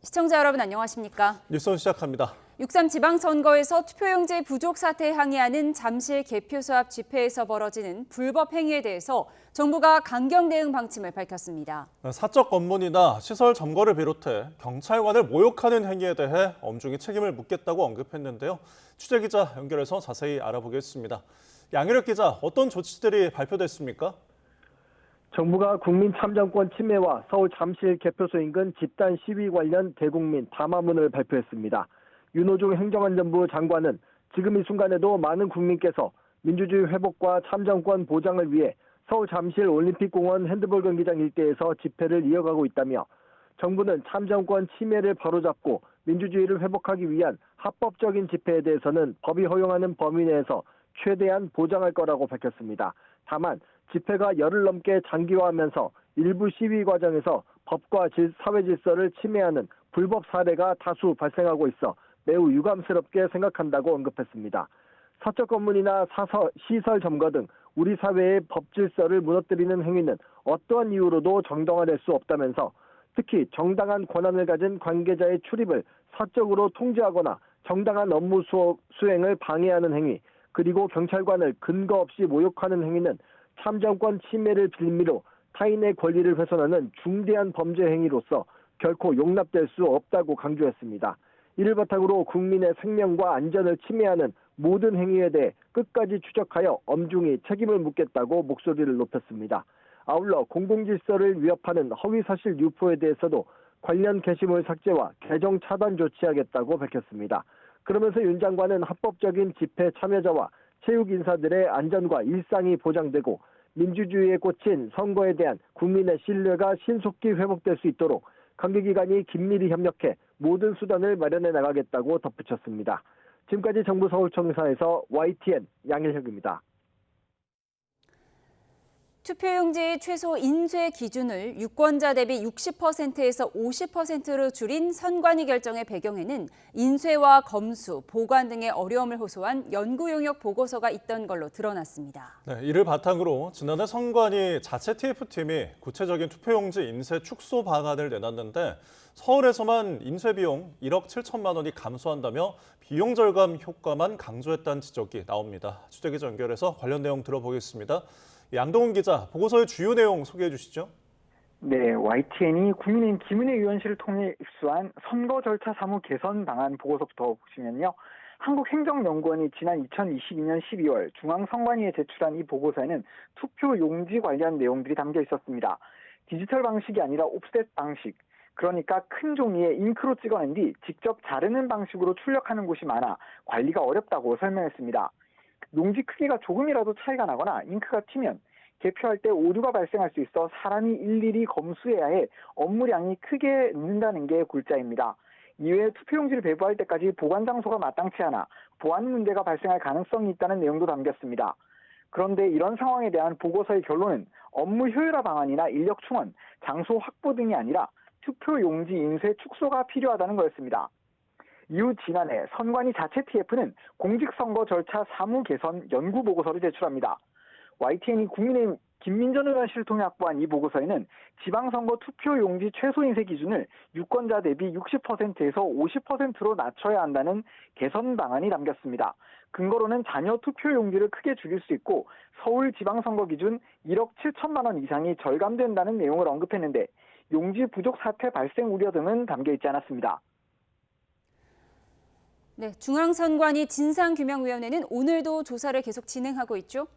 시청자 여러분 안녕하십니까? 뉴스 시작합니다. 6.3 지방선거에서 투표용지 부족 사태에 항의하는 잠실 개표소 앞 집회에서 벌어지는 불법 행위에 대해서 정부가 강경 대응 방침을 밝혔습니다. 사적 검문이나 시설 점거를 비롯해 경찰관을 모욕하는 행위에 대해 엄중히 책임을 묻겠다고 언급했는데요. 취재기자 연결해서 자세히 알아보겠습니다. 양혜력 기자, 어떤 조치들이 발표됐습니까? 정부가 국민 참정권 침해와 서울 잠실 개표소 인근 집단 시위 관련 대국민 담화문을 발표했습니다. 윤호중 행정안전부 장관은 지금 이 순간에도 많은 국민께서 민주주의 회복과 참정권 보장을 위해 서울 잠실 올림픽공원 핸드볼 경기장 일대에서 집회를 이어가고 있다며 정부는 참정권 침해를 바로잡고 민주주의를 회복하기 위한 합법적인 집회에 대해서는 법이 허용하는 범위 내에서 최대한 보장할 거라고 밝혔습니다. 다만 집회가 열흘 넘게 장기화하면서 일부 시위 과정에서 법과 사회 질서를 침해하는 불법 사례가 다수 발생하고 있어 매우 유감스럽게 생각한다고 언급했습니다. 사적 검문이나 시설 점거 등 우리 사회의 법 질서를 무너뜨리는 행위는 어떠한 이유로도 정당화될 수 없다면서 특히 정당한 권한을 가진 관계자의 출입을 사적으로 통제하거나 정당한 업무 수행을 방해하는 행위, 그리고 경찰관을 근거 없이 모욕하는 행위는 참정권 침해를 빌미로 타인의 권리를 훼손하는 중대한 범죄 행위로서 결코 용납될 수 없다고 강조했습니다. 이를 바탕으로 국민의 생명과 안전을 침해하는 모든 행위에 대해 끝까지 추적하여 엄중히 책임을 묻겠다고 목소리를 높였습니다. 아울러 공공질서를 위협하는 허위사실 유포에 대해서도 관련 게시물 삭제와 계정 차단 조치하겠다고 밝혔습니다. 그러면서 윤 장관은 합법적인 집회 참여자와 체육 인사들의 안전과 일상이 보장되고 민주주의에 꽂힌 선거에 대한 국민의 신뢰가 신속히 회복될 수 있도록 관계기관이 긴밀히 협력해 모든 수단을 마련해 나가겠다고 덧붙였습니다. 지금까지 정부 서울청사에서 YTN 양일혁입니다. 투표용지 최소 인쇄 기준을 유권자 대비 60%에서 50%로 줄인 선관위 결정의 배경에는 인쇄와 검수, 보관 등의 어려움을 호소한 연구 용역 보고서가 있던 걸로 드러났습니다. 네, 이를 바탕으로 지난해 선관위 자체 TF팀이 구체적인 투표용지 인쇄 축소 방안을 내놨는데 서울에서만 인쇄 비용 1억 7천만 원이 감소한다며 비용 절감 효과만 강조했다는 지적이 나옵니다. 취재기자 연결해서 관련 내용 들어보겠습니다. 양동훈 기자, 보고서의 주요 내용 소개해 주시죠. 네, YTN이 국민의힘 김은혜 의원실을 통해 입수한 선거 절차 사무 개선 방안 보고서부터 보시면요. 한국행정연구원이 지난 2022년 12월 중앙선관위에 제출한 이 보고서에는 투표 용지 관련 내용들이 담겨 있었습니다. 디지털 방식이 아니라 옵셋 방식, 그러니까 큰 종이에 잉크로 찍어낸 뒤 직접 자르는 방식으로 출력하는 곳이 많아 관리가 어렵다고 설명했습니다. 용지 크기가 조금이라도 차이가 나거나 잉크가 튀면 개표할 때 오류가 발생할 수 있어 사람이 일일이 검수해야 해 업무량이 크게 는다는 게 골자입니다. 이외에 투표용지를 배부할 때까지 보관 장소가 마땅치 않아 보안 문제가 발생할 가능성이 있다는 내용도 담겼습니다. 그런데 이런 상황에 대한 보고서의 결론은 업무 효율화 방안이나 인력 충원, 장소 확보 등이 아니라 투표용지 인쇄 축소가 필요하다는 거였습니다. 이후 지난해 선관위 자체 TF는 공직선거 절차 사무 개선 연구 보고서를 제출합니다. YTN이 국민의힘 김민전 의원실을 통해 확보한 이 보고서에는 지방선거 투표용지 최소 인쇄 기준을 유권자 대비 60%에서 50%로 낮춰야 한다는 개선 방안이 담겼습니다. 근거로는 잔여 투표용지를 크게 줄일 수 있고 서울 지방선거 기준 1억 7천만 원 이상이 절감된다는 내용을 언급했는데 용지 부족 사태 발생 우려 등은 담겨 있지 않았습니다. 네, 중앙선관위 진상규명위원회는 오늘도 조사를 계속 진행하고 있죠?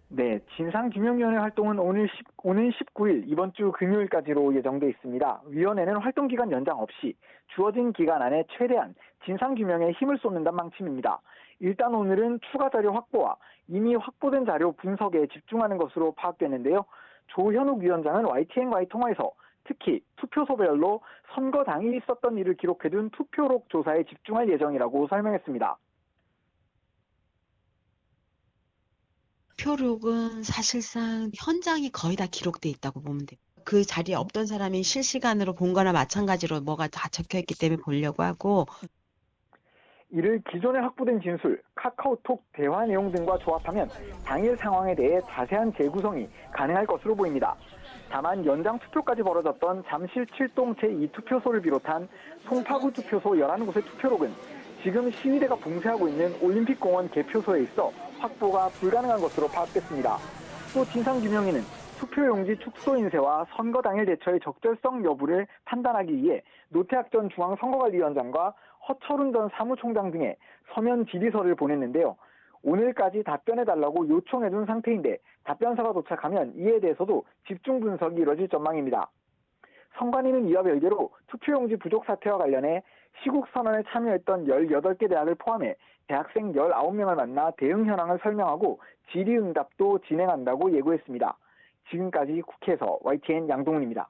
네, 진상규명위원회 활동은 오는 19일 이번 주 금요일까지로 예정돼 있습니다. 위원회는 활동 기간 연장 없이 주어진 기간 안에 최대한 진상규명에 힘을 쏟는다는 방침입니다. 일단 오늘은 추가 자료 확보와 이미 확보된 자료 분석에 집중하는 것으로 파악되는데요. 조현욱 위원장은 YTN과의 통화에서 특히 투표소별로 선거 당일 있었던 일을 기록해둔 투표록 조사에 집중할 예정이라고 설명했습니다. 투표록은 사실상 현장이 거의 다 기록돼 있다고 보면 돼요. 그 자리에 없던 사람이 실시간으로 본 거나 마찬가지로 뭐가 다 적혀있기 때문에 보려고 하고 이를 기존에 확보된 진술, 카카오톡 대화 내용 등과 조합하면 당일 상황에 대해 자세한 재구성이 가능할 것으로 보입니다. 다만 연장 투표까지 벌어졌던 잠실 7동 제2투표소를 비롯한 송파구 투표소 11곳의 투표록은 지금 시위대가 봉쇄하고 있는 올림픽공원 개표소에 있어 확보가 불가능한 것으로 파악됐습니다. 또 진상규명위는 투표용지 축소 인쇄와 선거 당일 대처의 적절성 여부를 판단하기 위해 노태학 전 중앙선거관리위원장과 허철훈 전 사무총장 등의 서면 질의서를 보냈는데요. 오늘까지 답변해달라고 요청해둔 상태인데 답변서가 도착하면 이에 대해서도 집중 분석이 이뤄질 전망입니다. 선관위는 이와 별개로 투표용지 부족 사태와 관련해 시국선언에 참여했던 18개 대학을 포함해 대학생 19명을 만나 대응 현황을 설명하고 질의응답도 진행한다고 예고했습니다. 지금까지 국회에서 YTN 양동훈입니다.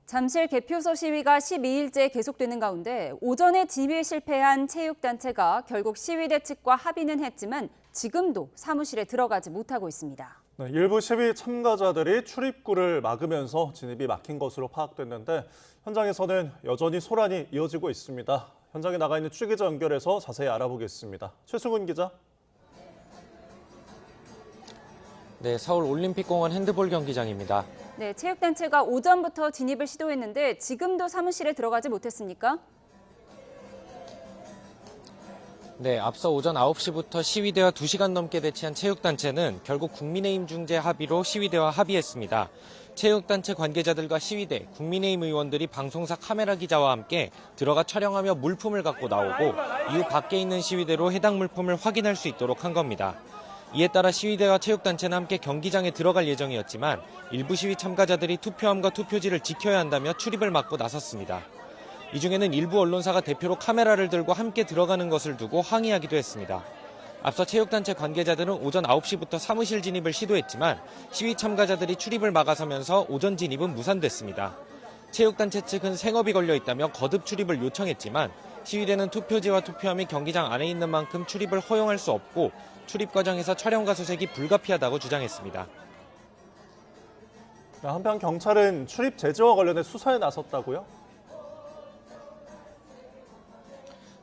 잠실 개표소 시위가 12일째 계속되는 가운데 오전에 진입에 실패한 체육단체가 결국 시위대 측과 합의는 했지만 지금도 사무실에 들어가지 못하고 있습니다. 네, 일부 시위 참가자들이 출입구를 막으면서 진입이 막힌 것으로 파악됐는데 현장에서는 여전히 소란이 이어지고 있습니다. 현장에 나가 있는 취 기자 연결해서 자세히 알아보겠습니다. 최승훈 기자. 네, 서울 올림픽공원 핸드볼 경기장입니다. 네, 체육단체가 오전부터 진입을 시도했는데 지금도 사무실에 들어가지 못했습니까? 네, 앞서 오전 9시부터 시위대와 2시간 넘게 대치한 체육단체는 결국 국민의힘 중재 합의로 시위대와 합의했습니다. 체육단체 관계자들과 시위대, 국민의힘 의원들이 방송사 카메라 기자와 함께 들어가 촬영하며 물품을 갖고 나오고 이후 밖에 있는 시위대로 해당 물품을 확인할 수 있도록 한 겁니다. 이에 따라 시위대와 체육단체는 함께 경기장에 들어갈 예정이었지만 일부 시위 참가자들이 투표함과 투표지를 지켜야 한다며 출입을 막고 나섰습니다. 이 중에는 일부 언론사가 대표로 카메라를 들고 함께 들어가는 것을 두고 항의하기도 했습니다. 앞서 체육단체 관계자들은 오전 9시부터 사무실 진입을 시도했지만 시위 참가자들이 출입을 막아서면서 오전 진입은 무산됐습니다. 체육단체 측은 생업이 걸려 있다며 거듭 출입을 요청했지만 시위대는 투표지와 투표함이 경기장 안에 있는 만큼 출입을 허용할 수 없고 출입 과정에서 촬영과 수색이 불가피하다고 주장했습니다. 한편 경찰은 출입 제재와 관련해 수사에 나섰다고요?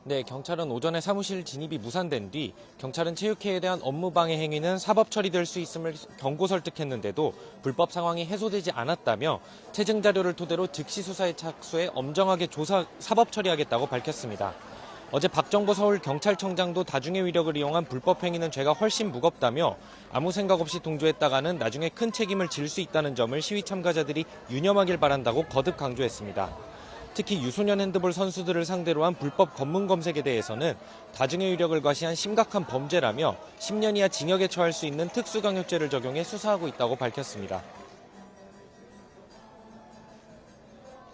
네, 경찰은 오전에 사무실 진입이 무산된 뒤 경찰은 체육회에 대한 업무방해 행위는 사법 처리될 수 있음을 경고 설득했는데도 불법 상황이 해소되지 않았다며 체증 자료를 토대로 즉시 수사에 착수해 엄정하게 사법 처리하겠다고 밝혔습니다. 어제 박정보 서울경찰청장도 다중의 위력을 이용한 불법 행위는 죄가 훨씬 무겁다며 아무 생각 없이 동조했다가는 나중에 큰 책임을 질 수 있다는 점을 시위 참가자들이 유념하길 바란다고 거듭 강조했습니다. 특히 유소년 핸드볼 선수들을 상대로 한 불법 검문 검색에 대해서는 다중의 위력을 과시한 심각한 범죄라며 10년 이하 징역에 처할 수 있는 특수강력죄를 적용해 수사하고 있다고 밝혔습니다.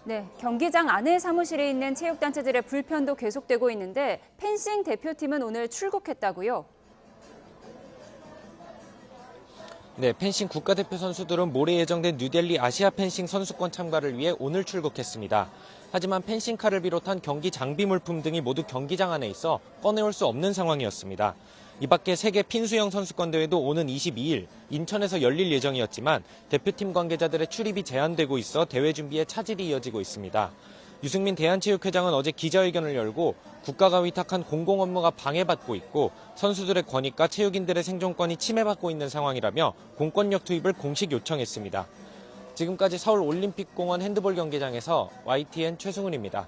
네, 경기장 안에 사무실에 있는 체육단체들의 불편도 계속되고 있는데 펜싱 대표팀은 오늘 출국했다고요? 네, 펜싱 국가대표 선수들은 모레 예정된 뉴델리 아시아 펜싱 선수권 참가를 위해 오늘 출국했습니다. 하지만 펜싱칼을 비롯한 경기 장비 물품 등이 모두 경기장 안에 있어 꺼내올 수 없는 상황이었습니다. 이 밖에 세계 핀수영 선수권 대회도 오는 22일 인천에서 열릴 예정이었지만 대표팀 관계자들의 출입이 제한되고 있어 대회 준비에 차질이 이어지고 있습니다. 유승민 대한체육회장은 어제 기자회견을 열고 국가가 위탁한 공공 업무가 방해받고 있고 선수들의 권익과 체육인들의 생존권이 침해받고 있는 상황이라며 공권력 투입을 공식 요청했습니다. 지금까지 서울 올림픽공원 핸드볼 경기장에서 YTN 최승훈입니다.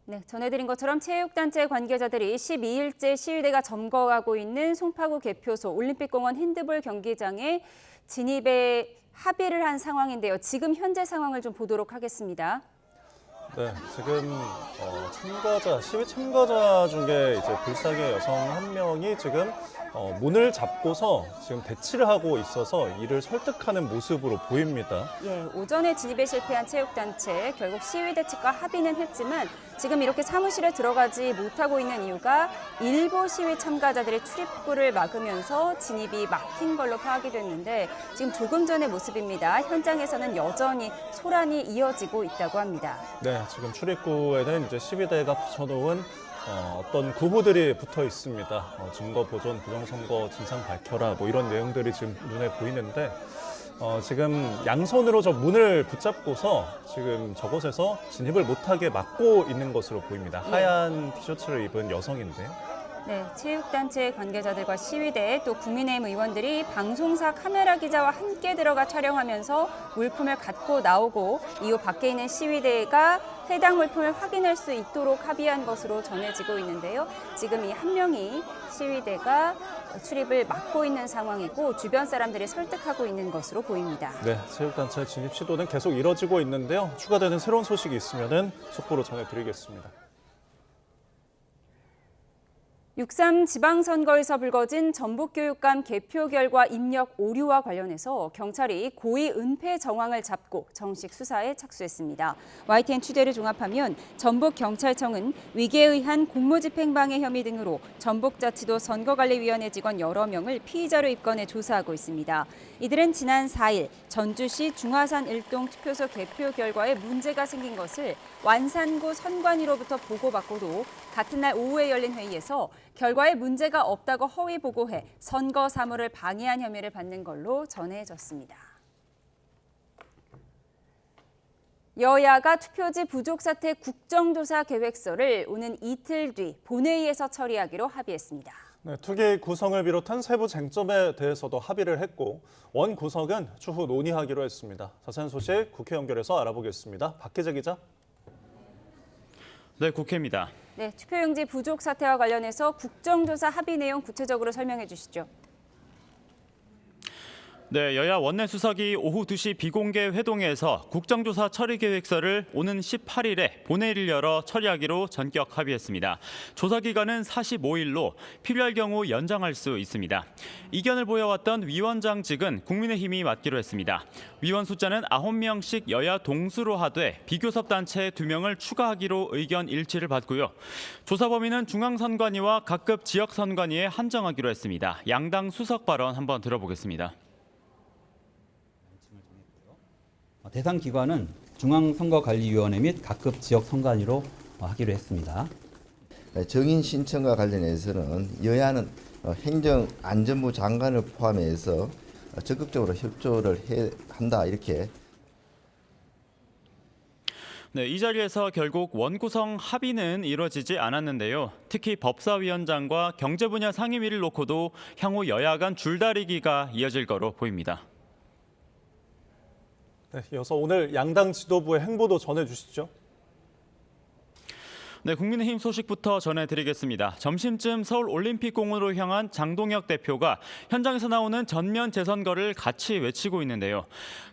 네, 전해드린 것처럼 체육단체 관계자들이 12일째 시위대가 점거하고 있는 송파구 개표소 올림픽공원 핸드볼 경기장에 진입에 합의를 한 상황인데요. 지금 현재 상황을 좀 보도록 하겠습니다. 네, 지금 시위 참가자 중에 이제 불쌍의 여성 한 명이 지금 문을 잡고서 지금 대치를 하고 있어서 이를 설득하는 모습으로 보입니다. 예, 오전에 진입에 실패한 체육단체 결국 시위대 측과 합의는 했지만 지금 이렇게 사무실에 들어가지 못하고 있는 이유가 일부 시위 참가자들의 출입구를 막으면서 진입이 막힌 걸로 파악이 됐는데 지금 조금 전의 모습입니다. 현장에서는 여전히 소란이 이어지고 있다고 합니다. 네, 지금 출입구에는 이제 시위대가 붙여놓은 어떤 구호들이 붙어 있습니다. 증거 보존, 부정선거 진상 밝혀라 뭐 이런 내용들이 지금 눈에 보이는데 지금 양손으로 저 문을 붙잡고서 지금 저곳에서 진입을 못하게 막고 있는 것으로 보입니다. 하얀 티셔츠를 입은 여성인데요. 네, 체육단체 관계자들과 시위대 또 국민의힘 의원들이 방송사 카메라 기자와 함께 들어가 촬영하면서 물품을 갖고 나오고 이후 밖에 있는 시위대가 해당 물품을 확인할 수 있도록 합의한 것으로 전해지고 있는데요. 지금 이 한 명이 시위대가 출입을 막고 있는 상황이고 주변 사람들이 설득하고 있는 것으로 보입니다. 네, 체육단체 진입 시도는 계속 이뤄지고 있는데요. 추가되는 새로운 소식이 있으면 속보로 전해드리겠습니다. 6.3 지방선거에서 불거진 전북교육감 개표 결과 입력 오류와 관련해서 경찰이 고의 은폐 정황을 잡고 정식 수사에 착수했습니다. YTN 취재를 종합하면 전북경찰청은 위계에 의한 공무집행방해 혐의 등으로 전북자치도 선거관리위원회 직원 여러 명을 피의자로 입건해 조사하고 있습니다. 이들은 지난 4일 전주시 중화산 1동 투표소 개표 결과에 문제가 생긴 것을 완산구 선관위로부터 보고받고도 같은 날 오후에 열린 회의에서 결과에 문제가 없다고 허위 보고해 선거 사무를 방해한 혐의를 받는 걸로 전해졌습니다. 여야가 투표지 부족 사태 국정조사 계획서를 오는 이틀 뒤 본회의에서 처리하기로 합의했습니다. 네, 투기 구성을 비롯한 세부 쟁점에 대해서도 합의를 했고 원 구성은 추후 논의하기로 했습니다. 자세한 소식 국회 연결해서 알아보겠습니다. 박기재 기자. 네, 국회입니다. 네, 투표용지 부족 사태와 관련해서 국정조사 합의 내용 구체적으로 설명해 주시죠. 네, 여야 원내수석이 오후 2시 비공개 회동에서 국정조사 처리 계획서를 오는 18일에 본회의를 열어 처리하기로 전격 합의했습니다. 조사 기간은 45일로 필요할 경우 연장할 수 있습니다. 이견을 보여왔던 위원장직은 국민의힘이 맡기로 했습니다. 위원 숫자는 9명씩 여야 동수로 하되 비교섭 단체 2명을 추가하기로 의견 일치를 받고요. 조사 범위는 중앙선관위와 각급 지역선관위에 한정하기로 했습니다. 양당 수석 발언 한번 들어보겠습니다. 대상 기관은 중앙선거관리위원회 및 각급 지역선관위로 하기로 했습니다. 정인 신청과 관련해서는 여야는 행정안전부 장관을 포함해서 적극적으로 협조를 해야 한다 이렇게. 네, 이 자리에서 결국 원구성 합의는 이뤄지지 않았는데요. 특히 법사위원장과 경제분야 상임위를 놓고도 향후 여야 간 줄다리기가 이어질 거로 보입니다. 네, 이어서 오늘 양당 지도부의 행보도 전해주시죠. 네, 국민의힘 소식부터 전해드리겠습니다. 점심쯤 서울올림픽공원으로 향한 장동혁 대표가 현장에서 나오는 전면 재선거를 같이 외치고 있는데요.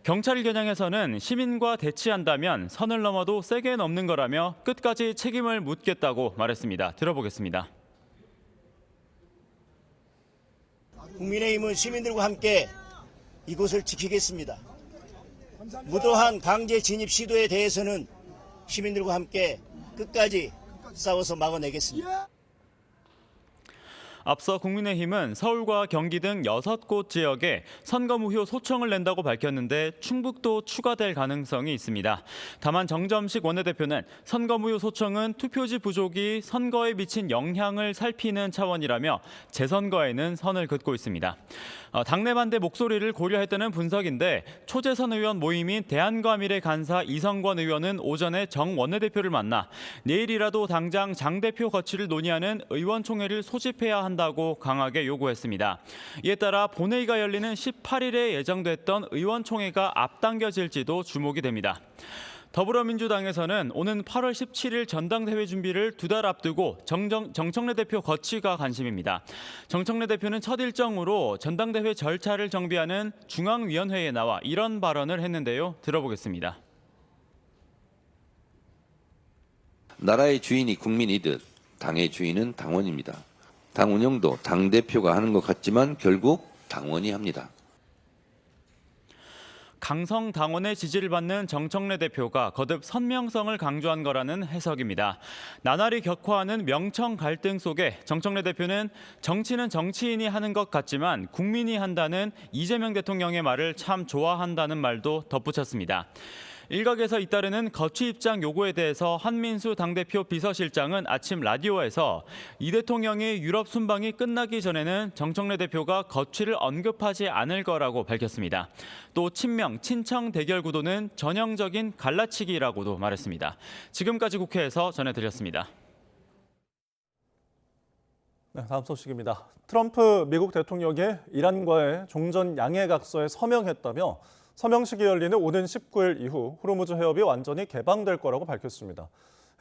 경찰 겨냥에서는 시민과 대치한다면 선을 넘어도 세게 넘는 거라며 끝까지 책임을 묻겠다고 말했습니다. 들어보겠습니다. 국민의힘은 시민들과 함께 이곳을 지키겠습니다. 무도한 강제 진입 시도에 대해서는 시민들과 함께 끝까지 싸워서 막아내겠습니다. 앞서 국민의힘은 서울과 경기 등 6곳 지역에 선거 무효 소청을 낸다고 밝혔는데 충북도 추가될 가능성이 있습니다. 다만 정점식 원내대표는 선거 무효 소청은 투표지 부족이 선거에 미친 영향을 살피는 차원이라며 재선거에는 선을 긋고 있습니다. 당내 반대 목소리를 고려했다는 분석인데 초재선 의원 모임인 대한과미래 간사 이성권 의원은 오전에 정 원내대표를 만나 내일이라도 당장 장 대표 거취를 논의하는 의원총회를 소집해야 한다고 강하게 요구했습니다. 이에 따라 본회의가 열리는 18일에 예정됐던 의원총회가 앞당겨질지도 주목이 됩니다. 더불어민주당에서는 오는 8월 17일 전당대회 준비를 2달 앞두고 정청래 대표 거취가 관심입니다. 정청래 대표는 첫 일정으로 전당대회 절차를 정비하는 중앙위원회에 나와 이런 발언을 했는데요. 들어보겠습니다. 나라의 주인이 국민이듯 당의 주인은 당원입니다. 당 운영도 당대표가 하는 것 같지만 결국 당원이 합니다. 강성 당원의 지지를 받는 정청래 대표가 거듭 선명성을 강조한 거라는 해석입니다. 나날이 격화하는 명청 갈등 속에 정청래 대표는 정치는 정치인이 하는 것 같지만 국민이 한다는 이재명 대통령의 말을 참 좋아한다는 말도 덧붙였습니다. 일각에서 잇따르는 거취 입장 요구에 대해서 한민수 당대표 비서실장은 아침 라디오에서 이 대통령의 유럽 순방이 끝나기 전에는 정청래 대표가 거취를 언급하지 않을 거라고 밝혔습니다. 또 친명, 친청 대결 구도는 전형적인 갈라치기라고도 말했습니다. 지금까지 국회에서 전해드렸습니다. 네, 다음 소식입니다. 트럼프 미국 대통령이 이란과의 종전 양해각서에 서명했다며 서명식이 열리는 오는 19일 이후 호르무즈 해협이 완전히 개방될 거라고 밝혔습니다.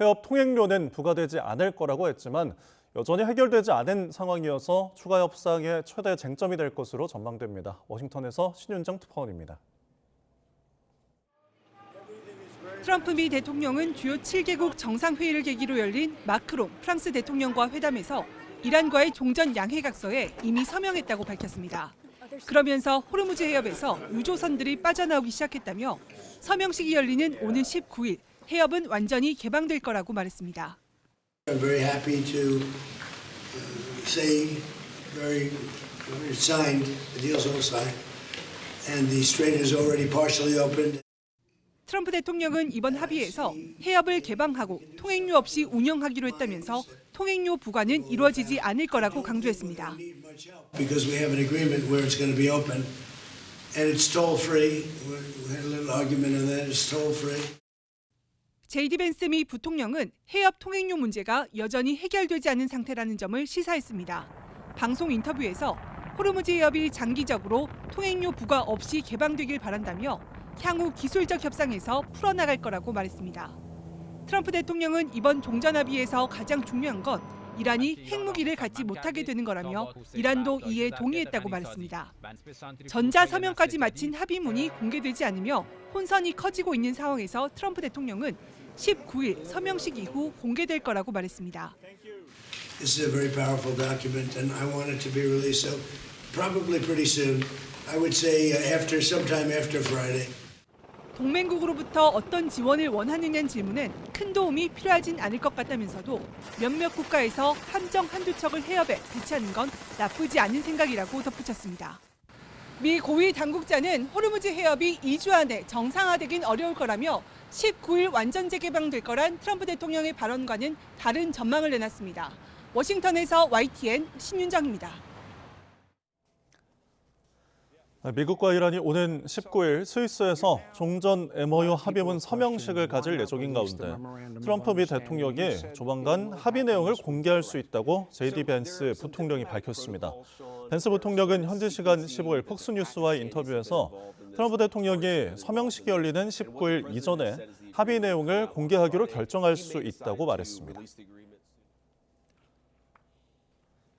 해협 통행료는 부과되지 않을 거라고 했지만 여전히 해결되지 않은 상황이어서 추가 협상의 최대 쟁점이 될 것으로 전망됩니다. 워싱턴에서 신윤정 특파원입니다. 트럼프 미 대통령은 주요 7개국 정상회의를 계기로 열린 마크롱 프랑스 대통령과 회담에서 이란과의 종전 양해각서에 이미 서명했다고 밝혔습니다. 그러면서 호르무즈 해협에서 유조선들이 빠져나오기 시작했다며 서명식이 열리는 오는 19일 해협은 완전히 개방될 거라고 말했습니다. I'm very happy to say it's signed, the deal's all signed, and the strait is already partially opened. 트럼프 대통령은 이번 합의에서 해협을 개방하고 통행료 없이 운영하기로 했다면서 통행료 부과는 이루어지지 않을 거라고 강조했습니다. Because we have an agreement where it's going to be open, and it's toll-free. We had a little argument on that. It's toll-free. 제이디 벤스 미 부통령은 해협 통행료 문제가 여전히 해결되지 않은 상태라는 점을 시사했습니다. 방송 인터뷰에서 호르무즈 해협이 장기적으로 통행료 부과 없이 개방되길 바란다며 향후 기술적 협상에서 풀어나갈 거라고 말했습니다. 트럼프 대통령은 이번 종전 합의에서 가장 중요한 건 이란이 핵무기를 갖지 못하게 되는 거라며 이란도 이에 동의했다고 말했습니다. 전자 서명까지 마친 합의문이 공개되지 않으며 혼선이 커지고 있는 상황에서 트럼프 대통령은 19일 서명식 이후 공개될 거라고 말했습니다. This is a very powerful document, and I want it to be released so probably pretty soon. I would say sometime after Friday. 동맹국으로부터 어떤 지원을 원하느냐는 질문엔 큰 도움이 필요하진 않을 것 같다면서도 몇몇 국가에서 함정 한두 척을 해협에 배치하는 건 나쁘지 않은 생각이라고 덧붙였습니다. 미 고위 당국자는 호르무즈 해협이 2주 안에 정상화되긴 어려울 거라며 19일 완전 재개방될 거란 트럼프 대통령의 발언과는 다른 전망을 내놨습니다. 워싱턴에서 YTN 신윤정입니다. 미국과 이란이 오는 19일 스위스에서 종전 MOU 합의문 서명식을 가질 예정인 가운데 트럼프 미 대통령이 조만간 합의 내용을 공개할 수 있다고 제이디 벤스 부통령이 밝혔습니다. 벤스 부통령은 현지 시간 15일 폭스뉴스와의 인터뷰에서 트럼프 대통령이 서명식이 열리는 19일 이전에 합의 내용을 공개하기로 결정할 수 있다고 말했습니다.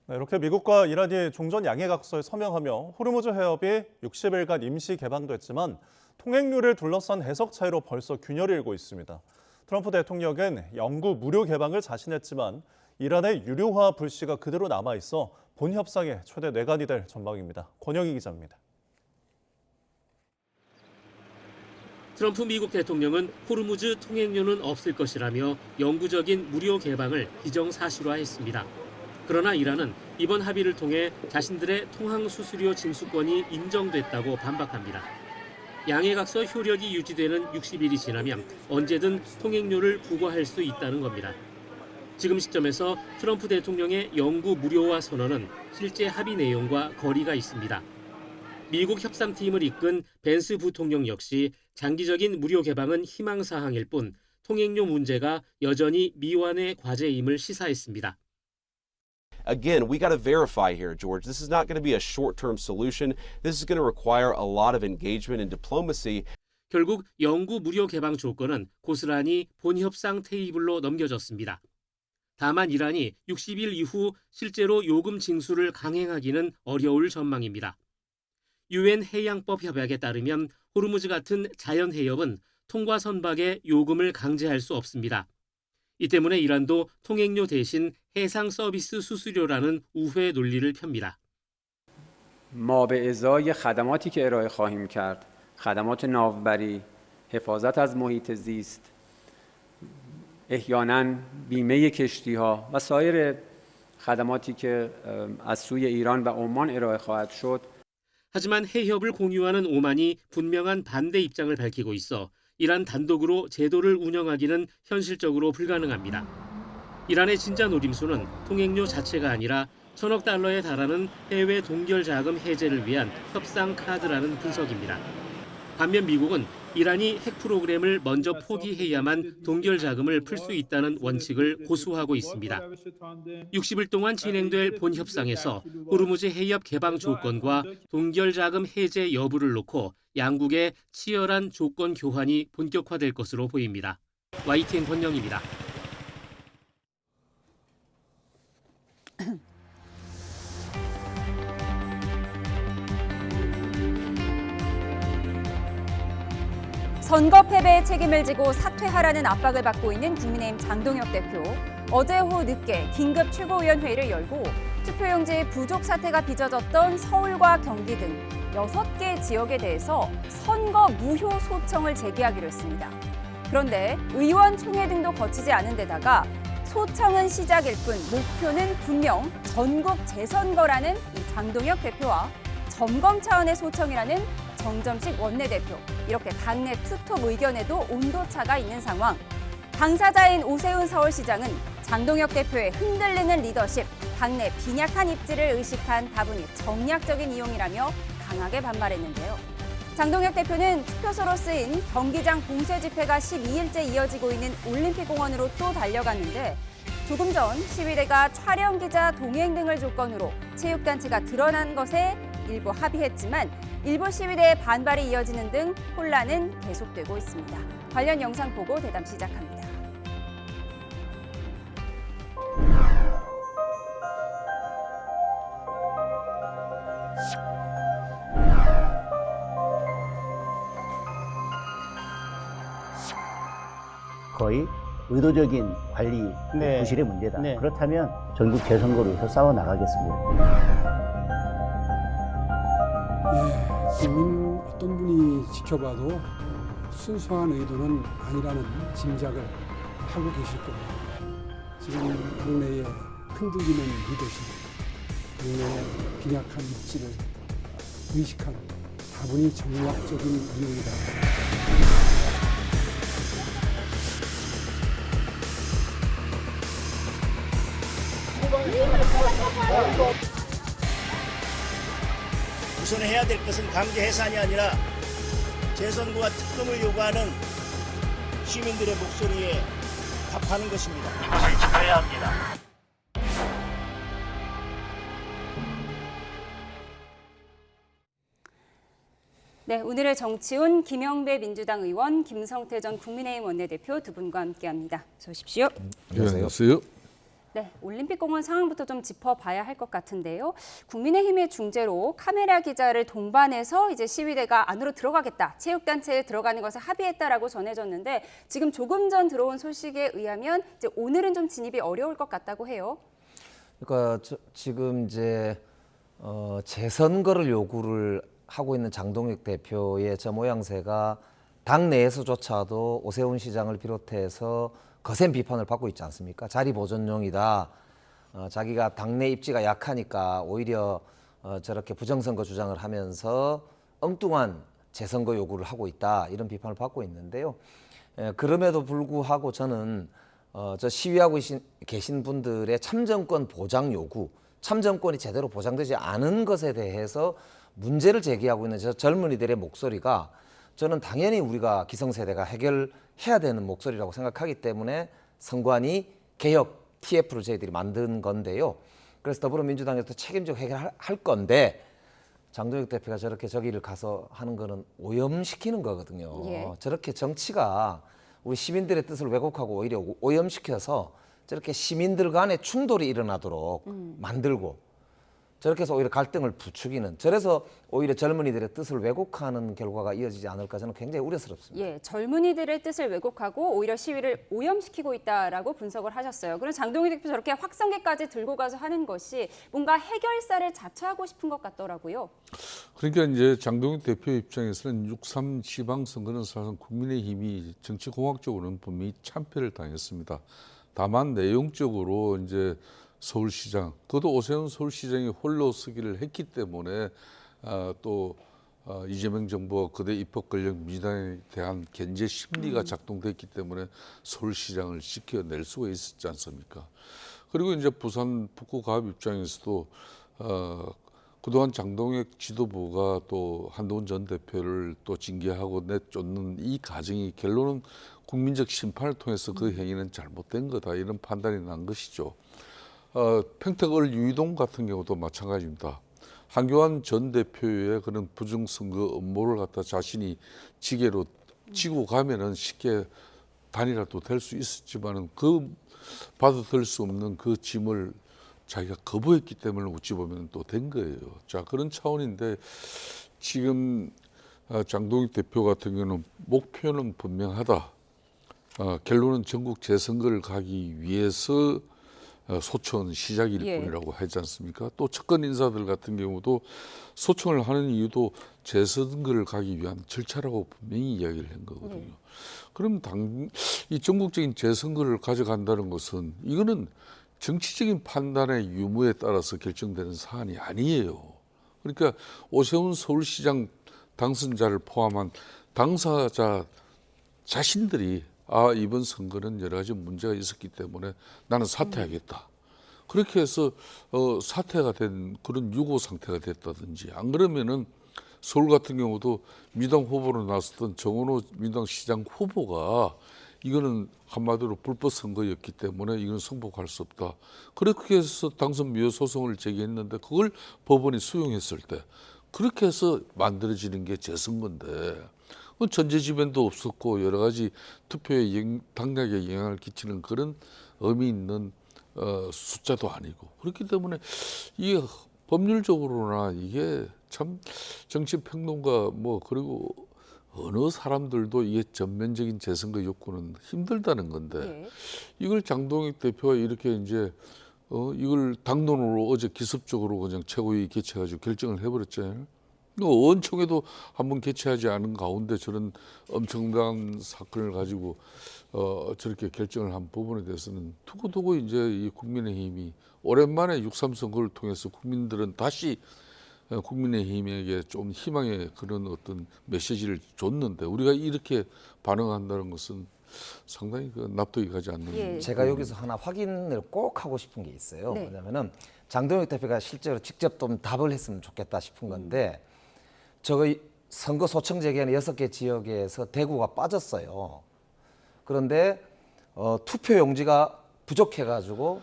이렇게 미국과 이란이 종전 양해각서에 서명하며 호르무즈 해협이 60일간 임시 개방됐지만 통행료를 둘러싼 해석 차이로 벌써 균열이 일고 있습니다. 트럼프 대통령은 영구 무료 개방을 자신했지만 이란의 유료화 불씨가 그대로 남아있어 본 협상의 최대 뇌관이 될 전망입니다. 권영희 기자입니다. 트럼프 미국 대통령은 호르무즈 통행료는 없을 것이라며 영구적인 무료 개방을 기정사실화했습니다. 그러나 이란은 이번 합의를 통해 자신들의 통항 수수료 징수권이 인정됐다고 반박합니다. 양해각서 효력이 유지되는 60일이 지나면 언제든 통행료를 부과할 수 있다는 겁니다. 지금 시점에서 트럼프 대통령의 영구 무료화 선언은 실제 합의 내용과 거리가 있습니다. 미국 협상팀을 이끈 벤스 부통령 역시 장기적인 무료 개방은 희망사항일 뿐 통행료 문제가 여전히 미완의 과제임을 시사했습니다. Again, we got to verify here, George. This is not going to be a short-term solution. This is going to require a lot of engagement and diplomacy. 결국 영구 무료 개방 조건은 고스란히 본 협상 테이블로 넘겨졌습니다. 다만 이란이 60일 이후 실제로 요금 징수를 강행하기는 어려울 전망입니다. 유엔 해양법 협약에 따르면 호르무즈 같은 자연 해협은 통과 선박에 요금을 강제할 수 없습니다. 이 때문에 이란도 통행료 대신 해상 서비스 수수료라는 우회 논리를 펴니다. ما به ازای خدماتی که ارائه خواهیم کرد، خدمات ناوبری، حفاظت از محیط زیست، احیانا بیمه کشتی‌ها و سایر خدماتی که از سوی ایران و عمان ارائه خواهد شد. 하지만 해협을 공유하는 오만이 분명한 반대 입장을 밝히고 있어 이란 단독으로 제도를 운영하기는 현실적으로 불가능합니다. 이란의 진짜 노림수는 통행료 자체가 아니라 1,000억 달러에 달하는 해외 동결 자금 해제를 위한 협상 카드라는 분석입니다. 반면 미국은 이란이 핵 프로그램을 먼저 포기해야만 동결 자금을 풀 수 있다는 원칙을 고수하고 있습니다. 60일 동안 진행될 본 협상에서 호르무즈 해협 개방 조건과 동결 자금 해제 여부를 놓고 양국의 치열한 조건 교환이 본격화될 것으로 보입니다. YTN 권영입니다. 선거 패배의 책임을 지고 사퇴하라는 압박을 받고 있는 국민의힘 장동혁 대표. 어제 오후 늦게 긴급 최고위원회의를 열고 투표용지 부족 사태가 빚어졌던 서울과 경기 등 6개 지역에 대해서 선거 무효 소청을 제기하기로 했습니다. 그런데 의원총회 등도 거치지 않은 데다가 소청은 시작일 뿐 목표는 분명 전국 재선거라는 이 장동혁 대표와 점검 차원의 소청이라는 정점식 원내대표, 이렇게 당내 투톱 의견에도 온도차가 있는 상황. 당사자인 오세훈 서울시장은 장동혁 대표의 흔들리는 리더십, 당내 빈약한 입지를 의식한 다분히 정략적인 이용이라며 강하게 반발했는데요. 장동혁 대표는 투표소로 쓰인 경기장 봉쇄 집회가 12일째 이어지고 있는 올림픽공원으로 또 달려갔는데 조금 전 시위대가 촬영 기자 동행 등을 조건으로 체육단체가 드러난 것에 일부 합의했지만 일부 시위대의 반발이 이어지는 등 혼란은 계속되고 있습니다. 관련 영상 보고 대담 시작합니다. 거의 의도적인 관리 부실의 문제다. 그렇다면 전국 재선거를 위해서 싸워나가겠습니다. 국민 어떤 분이 지켜봐도 순수한 의도는 아니라는 짐작을 하고 계실 겁니다. 지금 국내에 흔들리는 리더십, 국내의 빈약한 입지를 의식한 다분히 정략적인 이용이다. 우선 해야 될 것은 강제 해산이 아니라 재선거와 특검을 요구하는 시민들의 목소리에 답하는 것입니다. 이것을 지켜야 합니다. 네, 오늘의 정치운 김영배 민주당 의원, 김성태 전 국민의힘 원내대표 두 분과 함께합니다. 어서 오십시오. 안녕하세요. 네, 올림픽공원 상황부터 좀 짚어봐야 할 것 같은데요. 국민의힘의 중재로 카메라 기자를 동반해서 이제 시위대가 안으로 들어가겠다, 체육단체에 들어가는 것을 합의했다라고 전해졌는데 지금 조금 전 들어온 소식에 의하면 이제 오늘은 좀 진입이 어려울 것 같다고 해요. 그러니까 지금 이제 재선거를 요구를 하고 있는 장동혁 대표의 저 모양새가 당내에서조차도 오세훈 시장을 비롯해서 거센 비판을 받고 있지 않습니까? 자리 보존용이다. 자기가 당내 입지가 약하니까 오히려 저렇게 부정선거 주장을 하면서 엉뚱한 재선거 요구를 하고 있다. 이런 비판을 받고 있는데요. 그럼에도 불구하고 저는 저 시위하고 계신 분들의 참정권 보장 요구, 참정권이 제대로 보장되지 않은 것에 대해서 문제를 제기하고 있는 저 젊은이들의 목소리가 저는 당연히 우리가 기성세대가 해결해야 되는 목소리라고 생각하기 때문에 선관위 개혁 TF를 저희들이 만든 건데요. 그래서 더불어민주당에서 책임지고 해결할 건데 장동혁 대표가 저렇게 저기를 가서 하는 거는 오염시키는 거거든요. 예. 저렇게 정치가 우리 시민들의 뜻을 왜곡하고 오히려 오염시켜서 저렇게 시민들 간의 충돌이 일어나도록 만들고 저렇게 해서 오히려 갈등을 부추기는, 저래서 오히려 젊은이들의 뜻을 왜곡하는 결과가 이어지지 않을까 저는 굉장히 우려스럽습니다. 예, 젊은이들의 뜻을 왜곡하고 오히려 시위를 오염시키고 있다라고 분석을 하셨어요. 그럼 장동혁 대표 저렇게 확성기까지 들고 가서 하는 것이 뭔가 해결사를 자처하고 싶은 것 같더라고요. 그러니까 이제 장동혁 대표 입장에서는 6.3 지방선거는 사실상 국민의힘이 정치공학적으로는 분명히 참패를 당했습니다. 다만 내용적으로 이제 서울시장, 그것도 오세훈 서울시장이 홀로 서기를 했기 때문에 또 이재명 정부와 그대 입법 권력 민주당에 대한 견제 심리가 작동됐기 때문에 서울시장을 지켜낼 수가 있었지 않습니까? 그리고 이제 부산 북구갑 입장에서도 그동안 장동혁 지도부가 또 한동훈 전 대표를 또 징계하고 내쫓는 이 과정이 결론은 국민적 심판을 통해서 그 행위는 잘못된 거다 이런 판단이 난 것이죠. 평택을 유이동 같은 경우도 마찬가지입니다. 한교안 전 대표의 그런 부정선거 음모를 갖다 자신이 지게로 지고 가면은 쉽게 단이라도 될 수 있었지만은 그 받아들 수 없는 그 짐을 자기가 거부했기 때문에 어찌 보면 또 된 거예요. 자, 그런 차원인데 지금 장동익 대표 같은 경우는 목표는 분명하다. 결론은 전국 재선거를 가기 위해서 소청 시작일 뿐이라고 하지 않습니까? 또 측근 인사들 같은 경우도 소청을 하는 이유도 재선거를 가기 위한 절차라고 분명히 이야기를 한 거거든요. 그럼 이 전국적인 재선거를 가져간다는 것은 이거는 정치적인 판단의 유무에 따라서 결정되는 사안이 아니에요. 그러니까 오세훈 서울시장 당선자를 포함한 당사자 자신들이 이번 선거는 여러 가지 문제가 있었기 때문에 나는 사퇴하겠다. 그렇게 해서 사퇴가 된 그런 유고 상태가 됐다든지 안 그러면은 서울 같은 경우도 민당 후보로 나섰던 정원호 민당 시장 후보가 이거는 한마디로 불법 선거였기 때문에 이건 승복할 수 없다. 그렇게 해서 당선 미효 소송을 제기했는데 그걸 법원이 수용했을 때 그렇게 해서 만들어지는 게 재선거인데 전제지변도 없었고 여러 가지 투표에 당락에 영향을 끼치는 그런 의미 있는 숫자도 아니고 그렇기 때문에 이 법률적으로나 이게 참 정치평론가 그리고 어느 사람들도 이게 전면적인 재선거 욕구는 힘들다는 건데 이걸 장동익 대표가 이렇게 이제 이걸 당론으로 어제 기습적으로 그냥 최고위 개최해가지고 결정을 해버렸잖아요. 원총회도 한번 개최하지 않은 가운데 저런 엄청난 사건을 가지고 저렇게 결정을 한 부분에 대해서는 두고두고 이제 이 국민의힘이 오랜만에 6.3 선거를 통해서 국민들은 다시 국민의힘에게 좀 희망의 그런 어떤 메시지를 줬는데 우리가 이렇게 반응한다는 것은 상당히 납득이 가지 않는. 제가 여기서 하나 확인을 꼭 하고 싶은 게 있어요. 왜냐하면은 장동혁 대표가 실제로 직접 좀 답을 했으면 좋겠다 싶은 건데 저거 선거 소청 제기하는 6개 지역에서 대구가 빠졌어요. 그런데 투표용지가 부족해가지고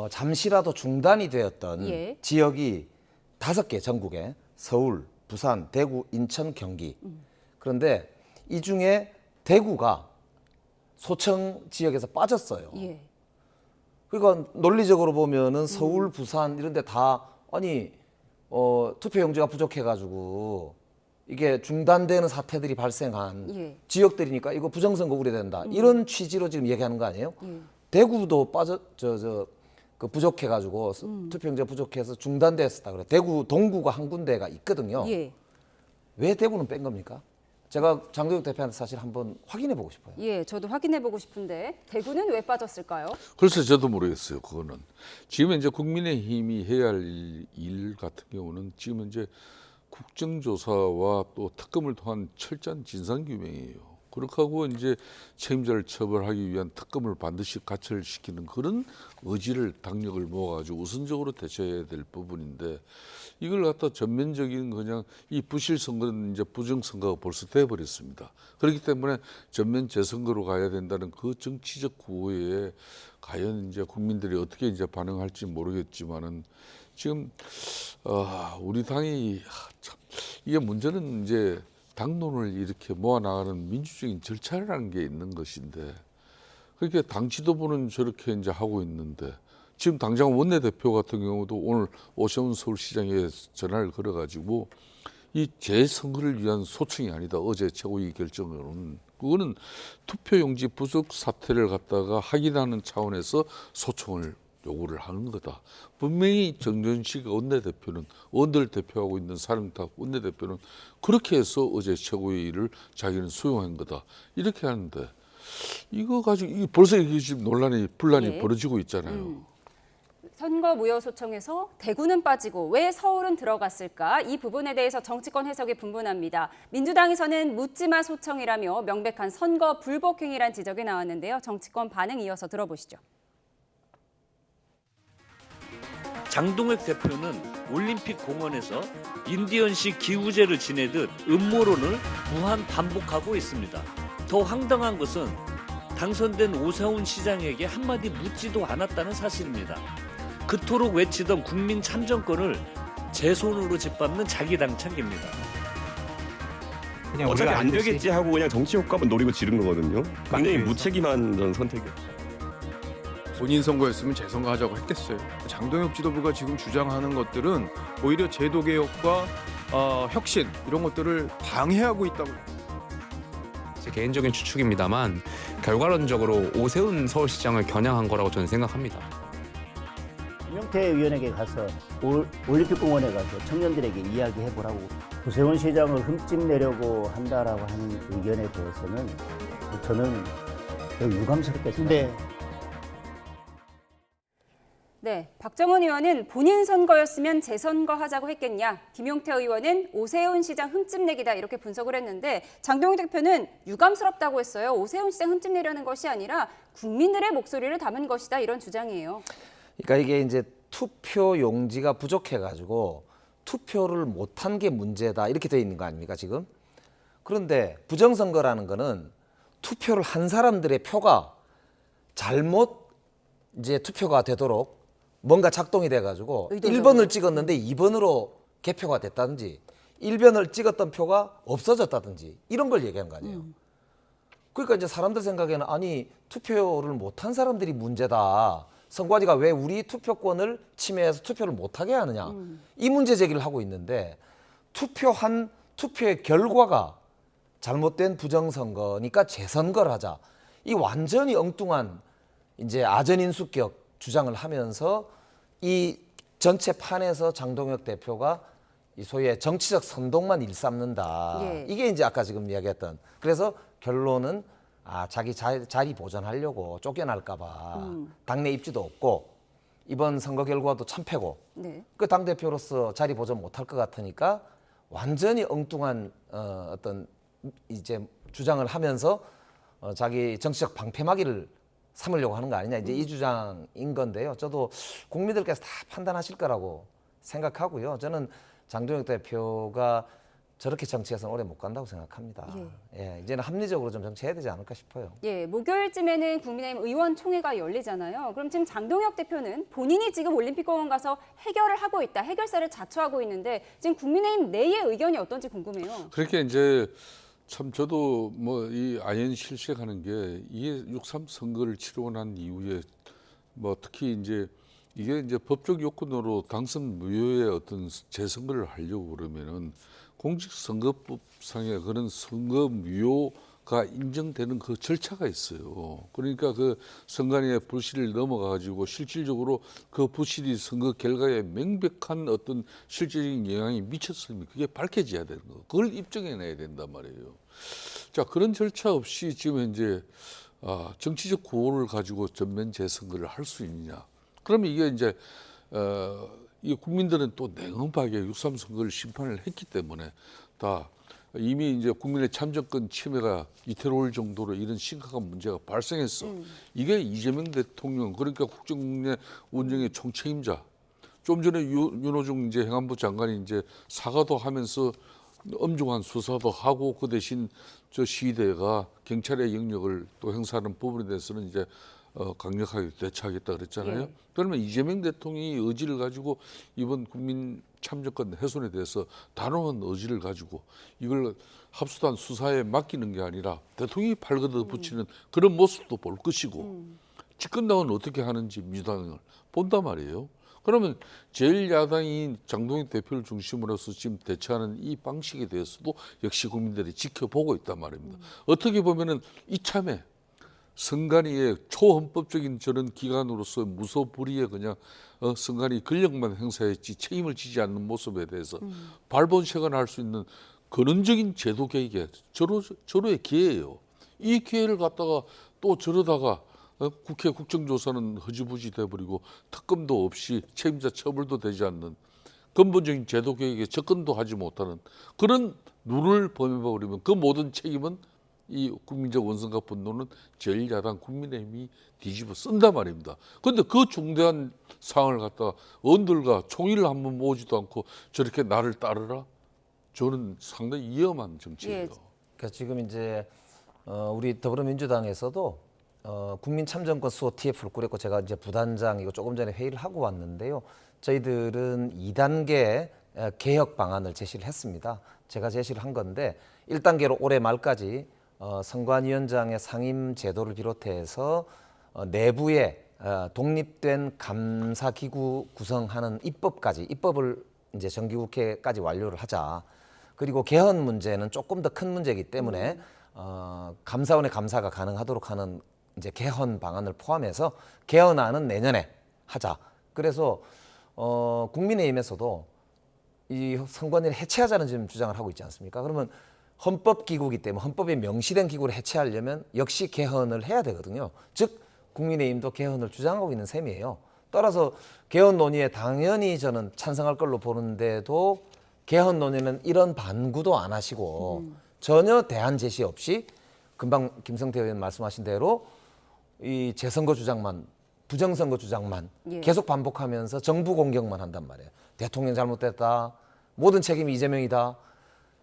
잠시라도 중단이 되었던 지역이 5개 전국에 서울, 부산, 대구, 인천, 경기. 그런데 이 중에 대구가 소청 지역에서 빠졌어요. 그러니까 논리적으로 보면은 서울, 부산 이런 데 다 투표용지가 부족해가지고 이게 중단되는 사태들이 발생한 지역들이니까 이거 부정선거 우려된다. 이런 취지로 지금 얘기하는 거 아니에요? 대구도 그 부족해가지고 투표용지가 부족해서 중단됐었다 그래. 대구 동구가 한 군데가 있거든요. 왜 대구는 뺀 겁니까? 제가 장동혁 대표한테 사실 한번 확인해 보고 싶어요. 저도 확인해 보고 싶은데 대구는 왜 빠졌을까요? 글쎄 저도 모르겠어요. 그거는 지금 이제 국민의힘이 해야 할 일 같은 경우는 지금 이제 국정조사와 또 특검을 통한 철저한 진상규명이에요. 그렇게 하고 이제 책임자를 처벌하기 위한 특검을 반드시 가철시키는 그런 의지를 당력을 모아가지고 우선적으로 대처해야 될 부분인데 이걸 갖다 전면적인 그냥 이 부실 선거는 이제 부정선거가 벌써 돼버렸습니다. 그렇기 때문에 전면 재선거로 가야 된다는 그 정치적 구호에 과연 이제 국민들이 어떻게 이제 반응할지 모르겠지만은 지금 우리 당이 참 이게 문제는 이제 당론을 이렇게 모아나가는 민주적인 절차라는 게 있는 것인데 그렇게 당 지도부는 저렇게 이제 하고 있는데 지금 당장 원내대표 같은 경우도 오늘 오세훈 서울시장에 전화를 걸어가지고 이 재선거를 위한 소청이 아니다. 어제 최고위 결정으로는 그거는 투표용지 부족 사태를 갖다가 확인하는 차원에서 소청을 요구를 하는 거다. 분명히 정전식 원내대표는 원들 대표하고 있는 사령탑 원내대표는 그렇게 해서 어제 최고위를 자기는 수용한 거다. 이렇게 하는데 이거 가지고 벌써 이게 지금 분란이 벌어지고 있잖아요. 선거 무효 소청에서 대구는 빠지고 왜 서울은 들어갔을까? 이 부분에 대해서 정치권 해석이 분분합니다. 민주당에서는 묻지마 소청이라며 명백한 선거 불복 행위란 지적이 나왔는데요. 정치권 반응 이어서 들어보시죠. 장동혁 대표는 올림픽 공원에서 인디언식 기우제를 지내듯 음모론을 무한 반복하고 있습니다. 더 황당한 것은 당선된 오세훈 시장에게 한마디 묻지도 않았다는 사실입니다. 그토록 외치던 국민 참정권을 제 손으로 짓밟는 자기 당착입니다. 어차피 안 되겠지 하고 그냥 정치 효과만 노리고 지른 거거든요. 굉장히 무책임한 전 선택이에요. 본인 선거였으면 재선거하자고 했겠어요. 장동혁 지도부가 지금 주장하는 것들은 오히려 제도개혁과 혁신 이런 것들을 방해하고 있다고. 제 개인적인 추측입니다만 결과론적으로 오세훈 서울시장을 겨냥한 거라고 저는 생각합니다. 김용태 의원에게 가서 올림픽공원에 가서 청년들에게 이야기해보라고 오세훈 시장을 흠집내려고 한다라고 하는 의견에 대해서는 저는 매우 유감스럽게 생각합니다. 네, 박정원 의원은 본인 선거였으면 재선거하자고 했겠냐, 김용태 의원은 오세훈 시장 흠집내기다 이렇게 분석을 했는데 장동혁 대표는 유감스럽다고 했어요. 오세훈 시장 흠집내려는 것이 아니라 국민들의 목소리를 담은 것이다 이런 주장이에요. 그러니까 이게 이제 투표 용지가 부족해가지고 투표를 못한 게 문제다 이렇게 돼 있는 거 아닙니까 지금? 그런데 부정선거라는 거는 투표를 한 사람들의 표가 잘못 이제 투표가 되도록 뭔가 작동이 돼가지고 의도적으로. 1번을 찍었는데 2번으로 개표가 됐다든지 1번을 찍었던 표가 없어졌다든지 이런 걸 얘기한 거 아니에요. 그러니까 이제 사람들 생각에는 아니 투표를 못한 사람들이 문제다. 선관위가 왜 우리 투표권을 침해해서 투표를 못하게 하느냐. 이 문제 제기를 하고 있는데 투표의 결과가 잘못된 부정선거니까 재선거를 하자. 이 완전히 엉뚱한 이제 아전인수격 주장을 하면서 이 전체 판에서 장동혁 대표가 이 소위의 정치적 선동만 일삼는다. 예. 이게 이제 아까 지금 이야기했던. 그래서 결론은 자기 자리 보전하려고 쫓겨날까 봐 당내 입지도 없고 이번 선거 결과도 참패고 네. 그 당대표로서 자리 보전 못할 것 같으니까 완전히 엉뚱한 어떤 이제 주장을 하면서 자기 정치적 방패막이를 삼으려고 하는 거 아니냐 이제 이 주장인 건데요. 저도 국민들께서 다 판단하실 거라고 생각하고요. 저는 장동혁 대표가 저렇게 정치에서는 오래 못 간다고 생각합니다. 예, 이제는 합리적으로 좀 정치해야 되지 않을까 싶어요. 예, 목요일쯤에는 국민의힘 의원총회가 열리잖아요. 그럼 지금 장동혁 대표는 본인이 지금 올림픽공원 가서 해결을 하고 있다, 해결사를 자처하고 있는데 지금 국민의힘 내의 의견이 어떤지 궁금해요. 그렇게 이제 참 저도 뭐 이 아연 실시하는 게 이게 6.3 선거를 치르고 난 이후에 뭐 특히 이제 이게 이제 법적 요건으로 당선 무효의 어떤 재선거를 하려고 그러면은 공직선거법상의 그런 선거 무효가 인정되는 그 절차가 있어요. 그러니까 그 선관위의 불실을 넘어가가지고 실질적으로 그 불실이 선거 결과에 명백한 어떤 실질적인 영향이 미쳤으면 그게 밝혀져야 되는 거. 그걸 입증해내야 된단 말이에요. 자, 그런 절차 없이 지금 현재 정치적 구호를 가지고 전면 재선거를 할 수 있느냐. 그러면 이게 이제 이 국민들은 또 냉엄하게 6.3 선거를 심판을 했기 때문에 다 이미 이제 국민의 참정권 침해가 이태로울 정도로 이런 심각한 문제가 발생했어. 이게 이재명 대통령 그러니까 국정의 운영의 총책임자. 좀 전에 윤호중 이제 행안부 장관이 이제 사과도 하면서 엄중한 수사도 하고 그 대신 저 시위대가 경찰의 영역을 또 행사하는 부분에 대해서는 이제 강력하게 대처하겠다 그랬잖아요. 그러면 이재명 대통령이 의지를 가지고 이번 국민 참정권 훼손에 대해서 단호한 의지를 가지고 이걸 합수단 수사에 맡기는 게 아니라 대통령이 팔 걷어 붙이는 그런 모습도 볼 것이고 집권당은 어떻게 하는지 민주당을 본단 말이에요. 그러면 제1야당인 장동혁 대표를 중심으로 해서 지금 대처하는 이 방식에 대해서도 역시 국민들이 지켜보고 있단 말입니다. 어떻게 보면은 이참에 선관위의 초헌법적인 저런 기관으로서 무소불위에 그냥 선관위 권력만 행사했지 책임을 지지 않는 모습에 대해서 발본색을 할 수 있는 근원적인 제도 개혁의 절호의 기회예요. 이 기회를 갖다가 또 저러다가 국회 국정조사는 허지부지 돼버리고 특검도 없이 책임자 처벌도 되지 않는 근본적인 제도 개혁에 접근도 하지 못하는 그런 룰을 범해버리면 그 모든 책임은 이 국민적 원성과 분노는 제1야당 국민의힘이 뒤집어 쓴단 말입니다. 그런데 그 중대한 상황을 갖다가 언들과 총의를 한번 모으지도 않고 저렇게 나를 따르라? 저는 상당히 위험한 정치예요. 그러니까 지금 이제 우리 더불어민주당에서도 국민 참정권 수호 TF를 꾸렸고 제가 이제 부단장이고 조금 전에 회의를 하고 왔는데요. 저희들은 2단계 개혁 방안을 제시를 했습니다. 제가 제시를 한 건데 1단계로 올해 말까지 선관위원장의 상임 제도를 비롯해서 내부에 독립된 감사기구 구성하는 입법을 이제 정기국회까지 완료를 하자. 그리고 개헌 문제는 조금 더 큰 문제이기 때문에 감사원의 감사가 가능하도록 하는 이제 개헌 방안을 포함해서 개헌안은 내년에 하자. 그래서 국민의힘에서도 이 선관위를 해체하자는 지금 주장을 하고 있지 않습니까? 그러면 헌법기구이기 때문에 헌법에 명시된 기구를 해체하려면 역시 개헌을 해야 되거든요. 즉 국민의힘도 개헌을 주장하고 있는 셈이에요. 따라서 개헌 논의에 당연히 저는 찬성할 걸로 보는데도 개헌 논의는 이런 반구도 안 하시고 전혀 대안 제시 없이 금방 김성태 의원 말씀하신 대로 이 재선거 주장만 부정선거 주장만 계속 반복하면서 정부 공격만 한단 말이에요. 대통령 잘못됐다. 모든 책임이 이재명이다.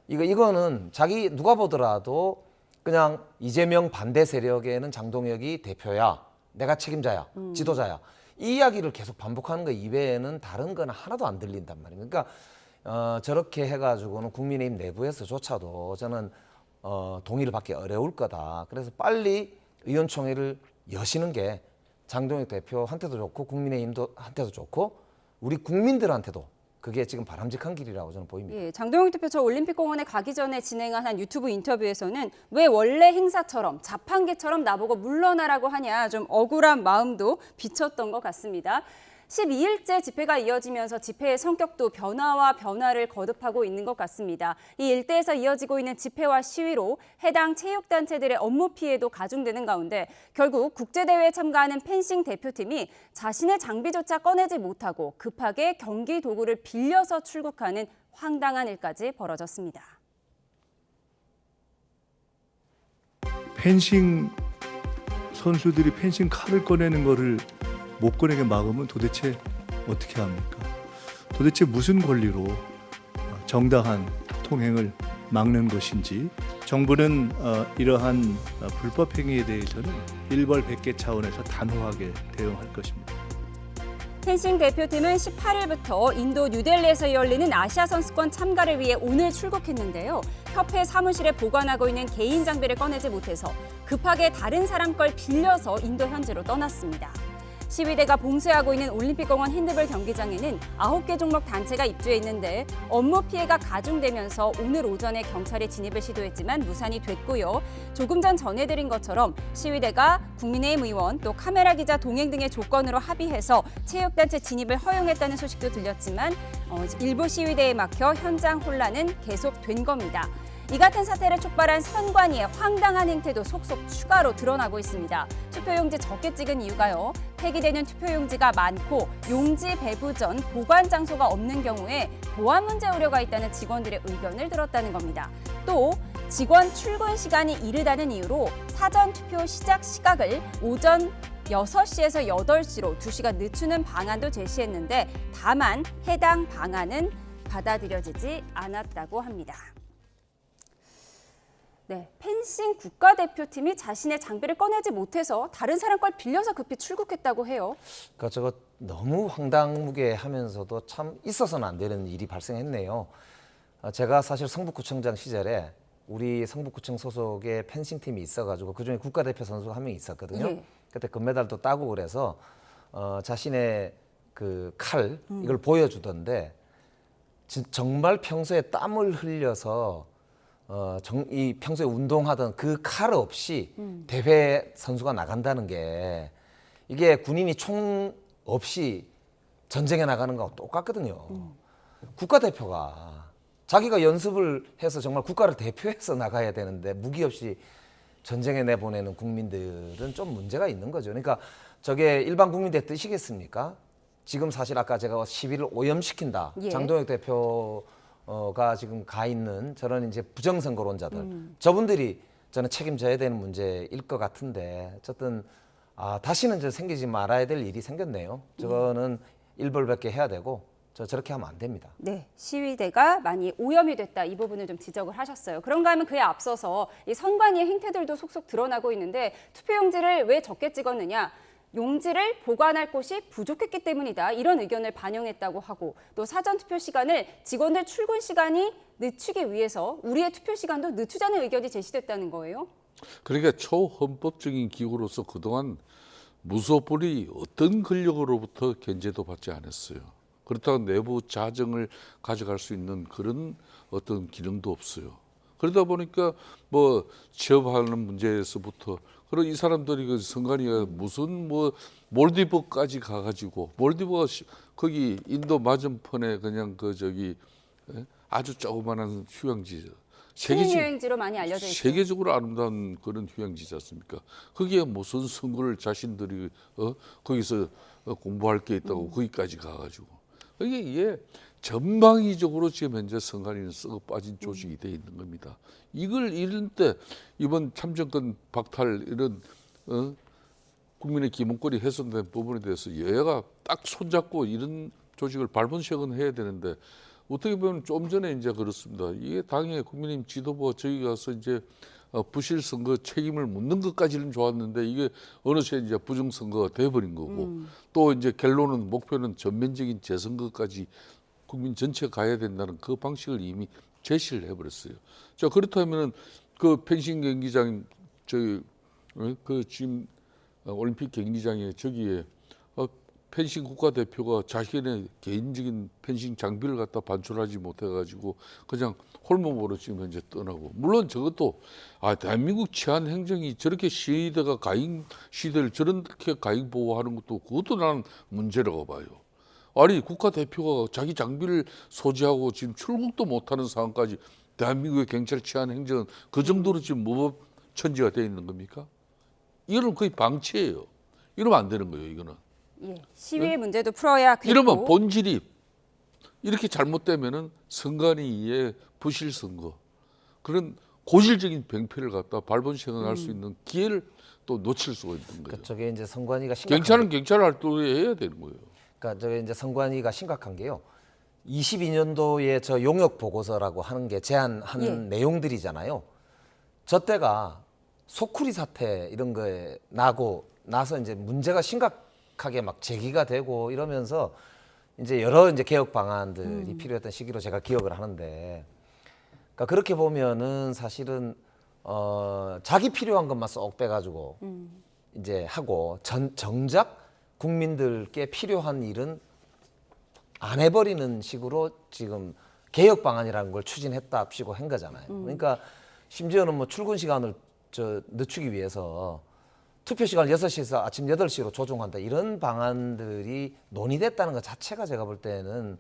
이거는 자기 누가 보더라도 그냥 이재명 반대 세력에는 장동혁이 대표야. 내가 책임자야. 지도자야. 이 이야기를 계속 반복하는 거 이외에는 다른 건 하나도 안 들린단 말이에요. 그러니까 저렇게 해가지고는 국민의힘 내부에서조차도 저는 동의를 받기 어려울 거다. 그래서 빨리 의원총회를 여시는 게 장동혁 대표한테도 좋고 국민의힘도 한테도 좋고 우리 국민들한테도 그게 지금 바람직한 길이라고 저는 보입니다. 예, 장동혁 대표 저 올림픽공원에 가기 전에 진행한 한 유튜브 인터뷰에서는 왜 원래 행사처럼 자판기처럼 나보고 물러나라고 하냐 좀 억울한 마음도 비쳤던 것 같습니다. 12일째 집회가 이어지면서 집회의 성격도 변화와 변화를 거듭하고 있는 것 같습니다. 이 일대에서 이어지고 있는 집회와 시위로 해당 체육단체들의 업무 피해도 가중되는 가운데 결국 국제대회에 참가하는 펜싱 대표팀이 자신의 장비조차 꺼내지 못하고 급하게 경기 도구를 빌려서 출국하는 황당한 일까지 벌어졌습니다. 펜싱 선수들이 펜싱 칼을 꺼내는 거를 못 꺼내게 막으면 도대체 어떻게 합니까? 도대체 무슨 권리로 정당한 통행을 막는 것인지 정부는 이러한 불법 행위에 대해서는 일벌백계 차원에서 단호하게 대응할 것입니다. 펜싱 대표팀은 18일부터 인도 뉴델리에서 열리는 아시아 선수권 참가를 위해 오늘 출국했는데요. 협회 사무실에 보관하고 있는 개인 장비를 꺼내지 못해서 급하게 다른 사람 걸 빌려서 인도 현지로 떠났습니다. 시위대가 봉쇄하고 있는 올림픽공원 핸드볼 경기장에는 9개 종목 단체가 입주해 있는데 업무 피해가 가중되면서 오늘 오전에 경찰이 진입을 시도했지만 무산이 됐고요. 조금 전 전해드린 것처럼 시위대가 국민의힘 의원 또 카메라 기자 동행 등의 조건으로 합의해서 체육단체 진입을 허용했다는 소식도 들렸지만 일부 시위대에 막혀 현장 혼란은 계속된 겁니다. 이 같은 사태를 촉발한 선관위의 황당한 행태도 속속 추가로 드러나고 있습니다. 투표용지 적게 찍은 이유가요. 폐기되는 투표용지가 많고 용지 배부 전 보관 장소가 없는 경우에 보안 문제 우려가 있다는 직원들의 의견을 들었다는 겁니다. 또 직원 출근 시간이 이르다는 이유로 사전 투표 시작 시각을 오전 6시에서 8시로 2시간 늦추는 방안도 제시했는데 다만 해당 방안은 받아들여지지 않았다고 합니다. 네, 펜싱 국가대표팀이 자신의 장비를 꺼내지 못해서 다른 사람 걸 빌려서 급히 출국했다고 해요. 그러니까 저거 너무 황당무계 하면서도 참 있어서는 안 되는 일이 발생했네요. 제가 사실 성북구청장 시절에 우리 성북구청 소속의 펜싱팀이 있어가지고 그중에 국가대표 선수가 한 명 있었거든요. 예. 그때 금메달도 따고 그래서 자신의 그 칼 이걸 보여주던데 정말 평소에 땀을 흘려서 이 평소에 운동하던 그 칼 없이 대회 선수가 나간다는 게 이게 군인이 총 없이 전쟁에 나가는 거하고 똑같거든요. 국가대표가 자기가 연습을 해서 정말 국가를 대표해서 나가야 되는데 무기 없이 전쟁에 내보내는 국민들은 좀 문제가 있는 거죠. 그러니까 저게 일반 국민들의 뜻이겠습니까? 지금 사실 아까 제가 시위를 오염시킨다. 예. 장동혁 대표가 지금 가 있는 저런 이제 부정선거론자들 저분들이 저는 책임져야 되는 문제일 것 같은데 어쨌든 다시는 생기지 말아야 될 일이 생겼네요. 저거는 일벌백계 해야 되고 저렇게 하면 안 됩니다. 네, 시위대가 많이 오염이 됐다 이 부분을 좀 지적을 하셨어요. 그런가 하면 그에 앞서서 이 선관위의 행태들도 속속 드러나고 있는데 투표용지를 왜 적게 찍었느냐? 용지를 보관할 곳이 부족했기 때문이다. 이런 의견을 반영했다고 하고 또 사전 투표 시간을 직원들 출근 시간이 늦추기 위해서 우리의 투표 시간도 늦추자는 의견이 제시됐다는 거예요. 그러니까 초헌법적인 기구로서 그동안 무소불위 어떤 권력으로부터 견제도 받지 않았어요. 그렇다고 내부 자정을 가져갈 수 있는 그런 어떤 기능도 없어요. 그러다 보니까 뭐 취업하는 문제에서부터 그리고 이 사람들이 그 선관위가 무슨 뭐 몰디브까지 가가지고 몰디브가 거기 인도 맞은편에 그냥 아주 조그만한 휴양지 여행지로 많이 알려져 있죠. 세계적으로 아름다운 그런 휴양지지 않습니까? 거기에 무슨 선거를 자신들이 거기서 공부할 게 있다고 거기까지 가가지고 이게 전방위적으로 지금 현재 선관위는 썩어 빠진 조직이 돼 있는 겁니다. 이런 때 이번 참정권 박탈 이런 국민의 기본권이 훼손된 부분에 대해서 여야가 딱 손잡고 이런 조직을 발본색은 해야 되는데 어떻게 보면 좀 전에 이제 그렇습니다. 이게 당의 국민의힘 지도부가 저기 가서 이제 부실 선거 책임을 묻는 것까지는 좋았는데 이게 어느새 이제 부정 선거가 돼버린 거고 또 이제 결론은 목표는 전면적인 재선거까지 국민 전체가 가야 된다는 그 방식을 이미 제시를 해버렸어요. 자 그렇다면은 그 펜싱 경기장 그 지금 올림픽 경기장에 저기에 펜싱 국가대표가 자신의 개인적인 펜싱 장비를 갖다 반출하지 못해가지고 그냥 홀몸으로 지금 현재 떠나고 물론 저것도 대한민국 치안 행정이 저렇게 시대가 가행 시대를 저렇게 가행 보호하는 것도 그것도 나는 문제라고 봐요. 아니 국가대표가 자기 장비를 소지하고 지금 출국도 못하는 상황까지 대한민국의 경찰 치안 행정은 그 정도로 지금 무법천지가 되어 있는 겁니까? 이거는 거의 방치예요. 이러면 안 되는 거예요. 이거는. 예, 시위의 문제도 풀어야겠고. 이러면 본질이 이렇게 잘못되면은 선관위의 부실 선거 그런 고질적인 병폐를 갖다 발본색원할 수 있는 기회를 또 놓칠 수가 있는 거예요. 저게 이제 선관위가 경찰은 경찰 활동을 해야 되는 거예요. 그러니까 저게 이제 선관위가 심각한 게요. 22년도에 저 용역 보고서라고 하는 게 제안한 내용들이잖아요. 저 때가 소쿠리 사태 이런 거에 나서 이제 문제가 심각하게 막 제기가 되고 이러면서 이제 여러 이제 개혁 방안들이 필요했던 시기로 제가 기억을 하는데, 그러니까 그렇게 보면은 사실은 자기 필요한 것만 쏙 빼가지고 이제 하고 정작 국민들께 필요한 일은 안 해버리는 식으로 지금 개혁 방안이라는 걸 추진했답시고 한 거잖아요. 그러니까 심지어는 뭐 출근 시간을 늦추기 위해서 투표 시간을 6시에서 아침 8시로 조정한다 이런 방안들이 논의됐다는 것 자체가 제가 볼 때는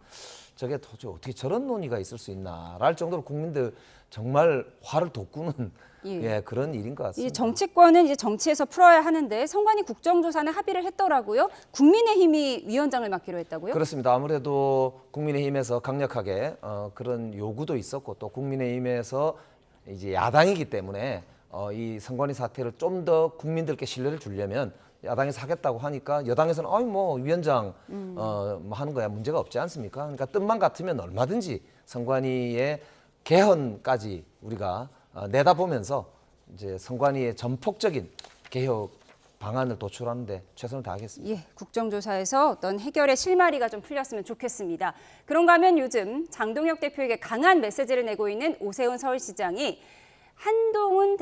저게 도저히 어떻게 저런 논의가 있을 수 있나랄 정도로 국민들 정말 화를 돋구는 그런 일인 것 같습니다. 이 정치권은 이제 정치에서 풀어야 하는데 선관위 국정조사는 합의를 했더라고요. 국민의힘이 위원장을 맡기로 했다고요? 그렇습니다. 아무래도 국민의힘에서 강력하게 그런 요구도 있었고 또 국민의힘에서 이제 야당이기 때문에 이 선관위 사태를 좀 더 국민들께 신뢰를 주려면 야당이 사겠다고 하니까 여당에서는 뭐 위원장 뭐 하는 거야 문제가 없지 않습니까? 그러니까 뜻만 같으면 얼마든지 선관위의 개헌까지 우리가 내다보면서 이제 선관위의 전폭적인 개혁 방안을 도출하는데 최선을 다하겠습니다. 예, 국정조사에서 어떤 해결의 실마리가 좀 풀렸으면 좋겠습니다. 그런가 하면 요즘 장동혁 대표에게 강한 메시지를 내고 있는 오세훈 서울시장이 한동훈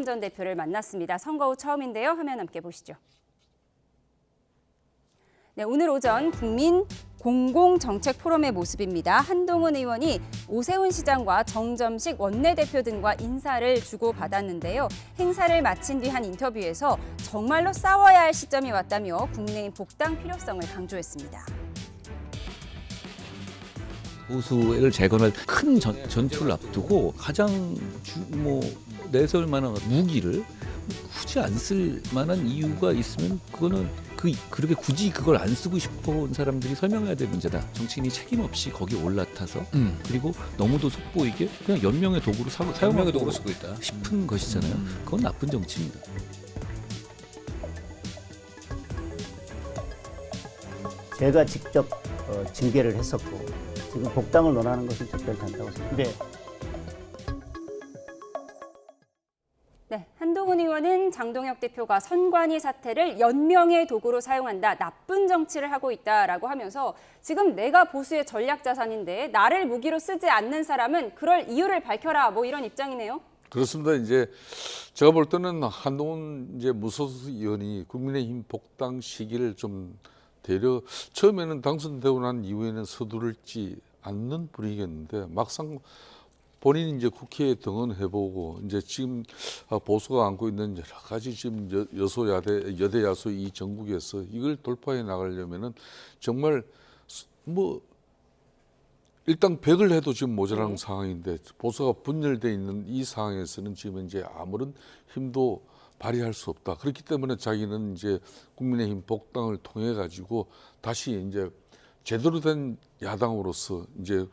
전 대표를 만났습니다. 선거 후 처음인데요. 화면 함께 보시죠. 네, 오늘 오전 국민 공공정책 포럼의 모습입니다. 한동훈 의원이 오세훈 시장과 정점식 원내대표 등과 인사를 주고받았는데요. 행사를 마친 뒤 한 인터뷰에서 정말로 싸워야 할 시점이 왔다며 국민의힘 복당 필요성을 강조했습니다. 보수를 재건할 큰 전투를 앞두고 가장 내세울 만한 무기를 굳이 안 쓸 만한 이유가 있으면 그거는 그렇게 굳이 그걸 안 쓰고 싶어온 사람들이 설명해야 될 문제다. 정치인이 책임 없이 거기 올라타서 그리고 너무도 속보이게 그냥 연명의 도구로 사용하고 도구로 쓰고 있다 싶은 것이잖아요. 그건 나쁜 정치입니다. 제가 직접 징계를 했었고 지금 복당을 논하는 것은 적절치 않다고 생각합니다. 네, 한동훈 의원은 장동혁 대표가 선관위 사태를 연명의 도구로 사용한다, 나쁜 정치를 하고 있다라고 하면서 지금 내가 보수의 전략 자산인데 나를 무기로 쓰지 않는 사람은 그럴 이유를 밝혀라, 뭐 이런 입장이네요. 그렇습니다. 이제 제가 볼 때는 한동훈 이제 무소속 의원이 국민의힘 복당 시기를 좀 되려 처음에는 당선되고 난 이후에는 서두르지 않는 분위기였는데 막상 본인이 이제 국회에 등원해보고 이제 지금 보수가 안고 있는 여러 가지 지금 여대 야소 이 전국에서 이걸 돌파해 나가려면은 정말 뭐 일단 100을 해도 지금 모자란 상황인데 보수가 분열돼 있는 이 상황에서는 지금 이제 아무런 힘도 발휘할 수 없다. 그렇기 때문에 자기는 이제 국민의힘 복당을 통해 가지고 다시 이제 제대로 된 야당으로서 이제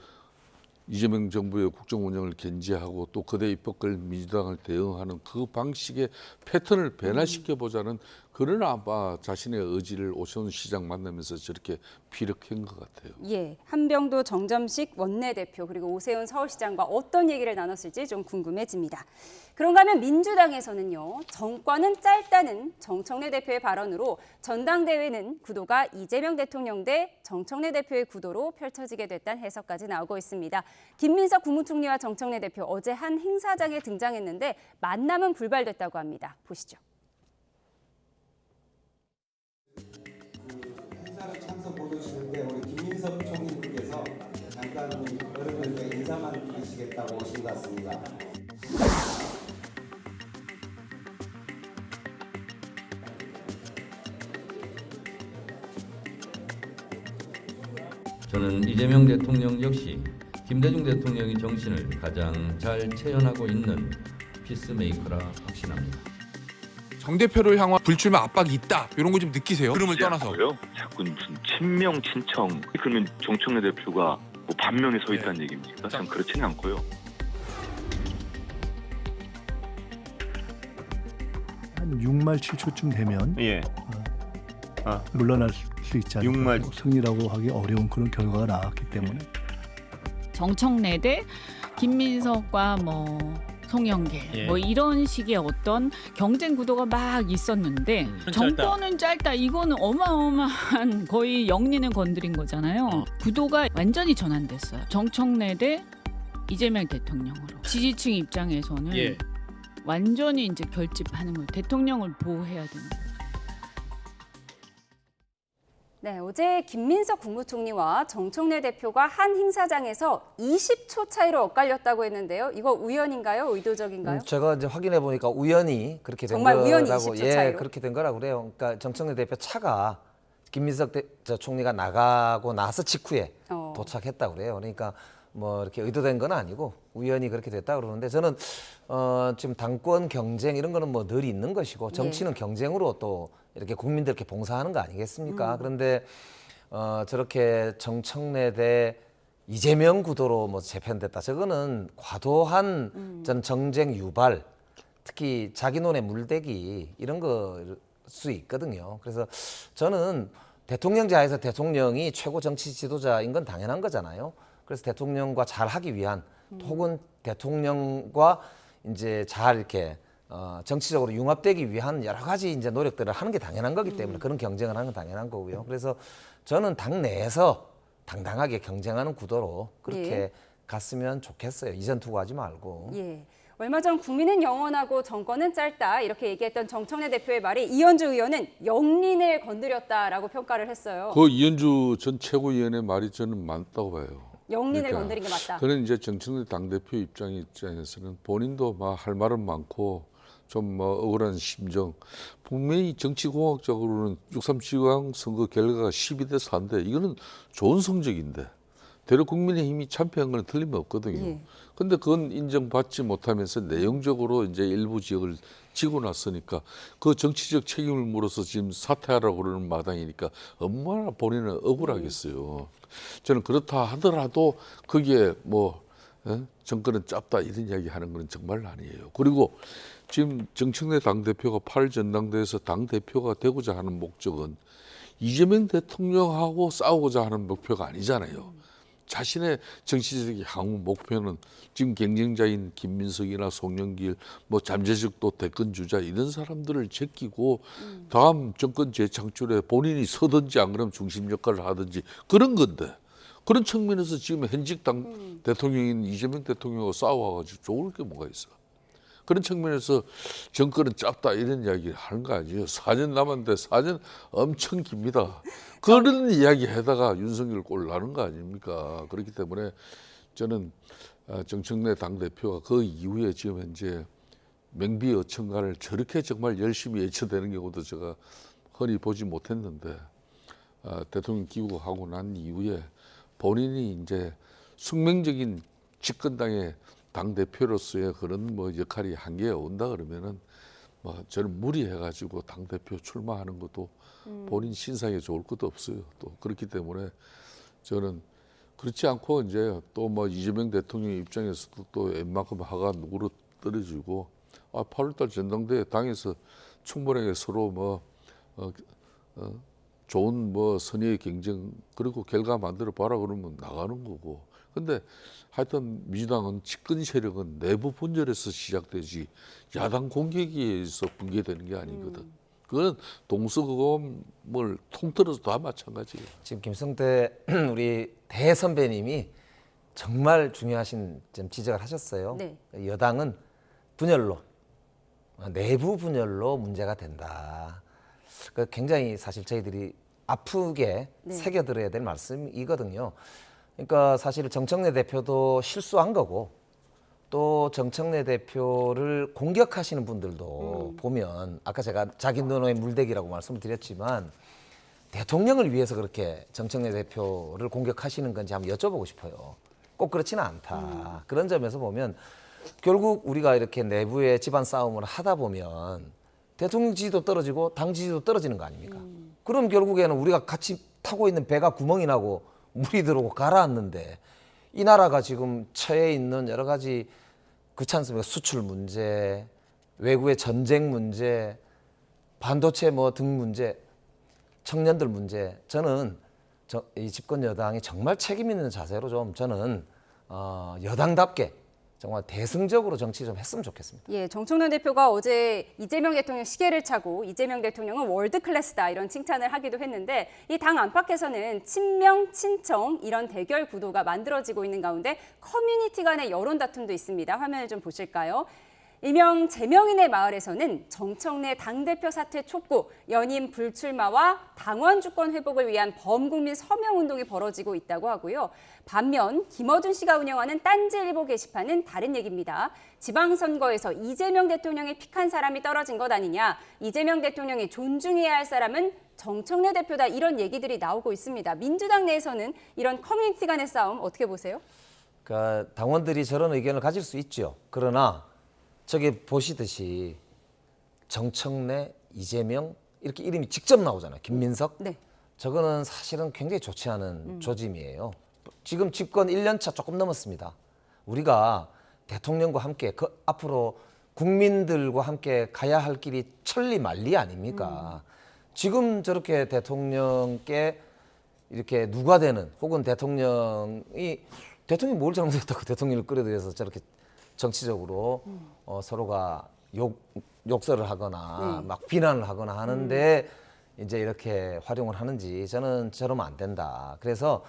이재명 정부의 국정 운영을 견제하고 또 거대 입법권 민주당을 대응하는 그 방식의 패턴을 변화시켜 보자는 그런 아마 자신의 의지를 오세훈 시장 만나면서 저렇게 피력한 것 같아요. 예, 한병도 정점식 원내대표 그리고 오세훈 서울시장과 어떤 얘기를 나눴을지 좀 궁금해집니다. 그런가 하면 민주당에서는요, 정권은 짧다는 정청래 대표의 발언으로 전당대회는 구도가 이재명 대통령 대 정청래 대표의 구도로 펼쳐지게 됐다는 해석까지 나오고 있습니다. 김민석 국무총리와 정청래 대표 어제 한 행사장에 등장했는데 만남은 불발됐다고 합니다. 보시죠. 행사를 참석 못 오시는데 우리 김민석 총리님께서 잠깐 어른들께 인사만 드리시겠다고 오신 것 같습니다. 저는 이재명 대통령 역시 김대중 대통령의 정신을 가장 잘 체현하고 있는 피스메이커라 확신합니다. 정 대표를 향한 불출마 압박이 있다 이런 거 좀 느끼세요? 흐름을 떠나서. 자꾸 무슨 친명 친청 그러면 정청래 대표가 뭐 반면에 서 있다는 얘기입니까? 전 그렇지는 않고요. 한 6말 7초쯤 되면 물러날 수 있지 않을까. 승리라고 하기 어려운 그런 결과가 나왔기 때문에. 정청래 대 김민석과 뭐 송영길 뭐 이런 식의 어떤 경쟁 구도가 막 있었는데 정권은 짧다. 이거는 어마어마한 거의 영린을 건드린 거잖아요. 구도가 완전히 전환됐어요. 정청래 대 이재명 대통령으로. 지지층 입장에서는 완전히 이제 결집하는 거예요. 대통령을 보호해야 되는 거예요. 네, 어제 김민석 국무총리와 정청래 대표가 한 행사장에서 20초 차이로 엇갈렸다고 했는데요. 이거 우연인가요? 의도적인가요? 제가 이제 확인해 보니까 우연히 그렇게 된 정말 거라고, 우연히 20초 차이로? 그렇게 된 거라고 그래요. 그러니까 정청래 대표 차가 김민석 총리가 나가고 나서 직후에 도착했다고 그래요. 그러니까 뭐 이렇게 의도된 건 아니고 우연히 그렇게 됐다 그러는데 저는 지금 당권 경쟁 이런 거는 뭐 늘 있는 것이고 정치는 경쟁으로 또 이렇게 국민들께 봉사하는 거 아니겠습니까? 그런데 저렇게 정청래 대 이재명 구도로 뭐 재편됐다. 저거는 과도한 전 정쟁 유발, 특히 자기 눈에 물대기 이런 거 수 있거든요. 그래서 저는 대통령제하에서 대통령이 최고 정치 지도자인 건 당연한 거잖아요. 그래서 대통령과 잘 하기 위한 혹은 대통령과 이제 잘 이렇게 정치적으로 융합되기 위한 여러 가지 이제 노력들을 하는 게 당연한 거기 때문에 그런 경쟁을 하는 건 당연한 거고요. 그래서 저는 당 내에서 당당하게 경쟁하는 구도로 그렇게 갔으면 좋겠어요. 이전 투구하지 말고. 예. 얼마 전 국민은 영원하고 정권은 짧다 이렇게 얘기했던 정청래 대표의 말이 이현주 의원은 영린을 건드렸다라고 평가를 했어요. 그 이현주 전 최고위원의 말이 저는 맞다고 봐요. 영린을 건드린 게 맞다. 그는 이제 정청래 당대표 입장에서는 본인도 막 할 말은 많고 좀 억울한 심정. 분명히 정치공학적으로는 6.3 지방선거 결과가 12대 4인데 이거는 좋은 성적인데 대로 국민의힘이 참패한 건 틀림없거든요. 예. 근데 그건 인정받지 못하면서 내용적으로 이제 일부 지역을 지고 났으니까 그 정치적 책임을 물어서 지금 사퇴하라고 그러는 마당이니까 얼마나 본인은 억울하겠어요. 저는 그렇다 하더라도 거기에 뭐 정권은 짧다 이런 이야기 하는 건 정말 아니에요. 그리고 지금 정청래 당대표가 8월 전당대회에서 당대표가 되고자 하는 목적은 이재명 대통령하고 싸우고자 하는 목표가 아니잖아요. 자신의 정치적 향후 목표는 지금 경쟁자인 김민석이나 송영길, 뭐 잠재적 또 대권 주자 이런 사람들을 제끼고 다음 정권 재창출에 본인이 서든지 안 그러면 중심 역할을 하든지 그런 건데 그런 측면에서 지금 현직 당 대통령인 이재명 대통령하고 싸워가지고 좋을 게 뭐가 있어. 그런 측면에서 정권은 짧다 이런 이야기를 하는 거 아니에요. 4년 남았는데 4년 엄청 깁니다. 그런 이야기 하다가 윤석열 꼴 나는 거 아닙니까? 그렇기 때문에 저는 정청래 당대표가 그 이후에 지금 현재 명비어천간을 저렇게 정말 열심히 외쳐대는 경우도 제가 흔히 보지 못했는데 대통령 기국하고 난 이후에 본인이 이제 숙명적인 집권당의 당대표로서의 그런 뭐 역할이 한계에 온다 그러면은 뭐 저는 무리해가지고 당대표 출마하는 것도 본인 신상에 좋을 것도 없어요. 또 그렇기 때문에 저는 그렇지 않고 이제 또 뭐 이재명 대통령 입장에서도 또 웬만큼 화가 누구로 떨어지고 8월달 전당대회 당에서 충분하게 서로 뭐 좋은 뭐 선의의 경쟁 그리고 결과 만들어 봐라 그러면 나가는 거고. 근데 하여튼 민주당은 집권 세력은 내부 분열에서 시작되지 야당 공격에 의해서 붕괴되는 게 아니거든. 그건 동서고금을 통틀어서 다 마찬가지예요. 지금 김성태 우리 대선배님이 정말 중요하신 점 지적을 하셨어요. 네. 여당은 분열로 내부 분열로 문제가 된다. 굉장히 사실 저희들이 아프게 새겨들어야 될 말씀이거든요. 그러니까 사실 정청래 대표도 실수한 거고 또 정청래 대표를 공격하시는 분들도 보면 아까 제가 자기 눈의 물대기라고 말씀을 드렸지만 대통령을 위해서 그렇게 정청래 대표를 공격하시는 건지 한번 여쭤보고 싶어요. 꼭 그렇지는 않다. 그런 점에서 보면 결국 우리가 이렇게 내부의 집안 싸움을 하다 보면 대통령 지지도 떨어지고 당 지지도 떨어지는 거 아닙니까? 그럼 결국에는 우리가 같이 타고 있는 배가 구멍이 나고 물이 들어오고 가라앉는데 이 나라가 지금 처해 있는 여러 가지 그렇지 않습니까? 수출 문제, 외국의 전쟁 문제, 반도체 뭐 등 문제, 청년들 문제. 저는 이 집권 여당이 정말 책임 있는 자세로 좀 저는 여당답게 정말 대승적으로 정치 좀 했으면 좋겠습니다. 예, 정청래 대표가 어제 이재명 대통령 시계를 차고 이재명 대통령은 월드 클래스다 이런 칭찬을 하기도 했는데 이 당 안팎에서는 친명, 친청 이런 대결 구도가 만들어지고 있는 가운데 커뮤니티 간의 여론 다툼도 있습니다. 화면을 좀 보실까요? 일명 제명인의 마을에서는 정청래 당대표 사퇴 촉구, 연임 불출마와 당원 주권 회복을 위한 범국민 서명 운동이 벌어지고 있다고 하고요. 반면 김어준 씨가 운영하는 딴지일보 게시판은 다른 얘기입니다. 지방선거에서 이재명 대통령이 픽한 사람이 떨어진 것 아니냐, 이재명 대통령이 존중해야 할 사람은 정청래 대표다 이런 얘기들이 나오고 있습니다. 민주당 내에서는 이런 커뮤니티 간의 싸움 어떻게 보세요? 그러니까 당원들이 저런 의견을 가질 수 있죠. 그러나 저기 보시듯이 정청래, 이재명 이렇게 이름이 직접 나오잖아요. 김민석. 네. 저거는 사실은 굉장히 좋지 않은 조짐이에요. 지금 집권 1년 차 조금 넘었습니다. 우리가 대통령과 함께 앞으로 국민들과 함께 가야 할 길이 천리만리 아닙니까? 지금 저렇게 대통령께 이렇게 누가 되는 혹은 대통령이 뭘 잘못했다고 대통령을 끌어들여서 저렇게 정치적으로 서로가 욕설을 하거나 막 비난을 하거나 하는데 이제 이렇게 활용을 하는지 저는 저러면 안 된다. 그래서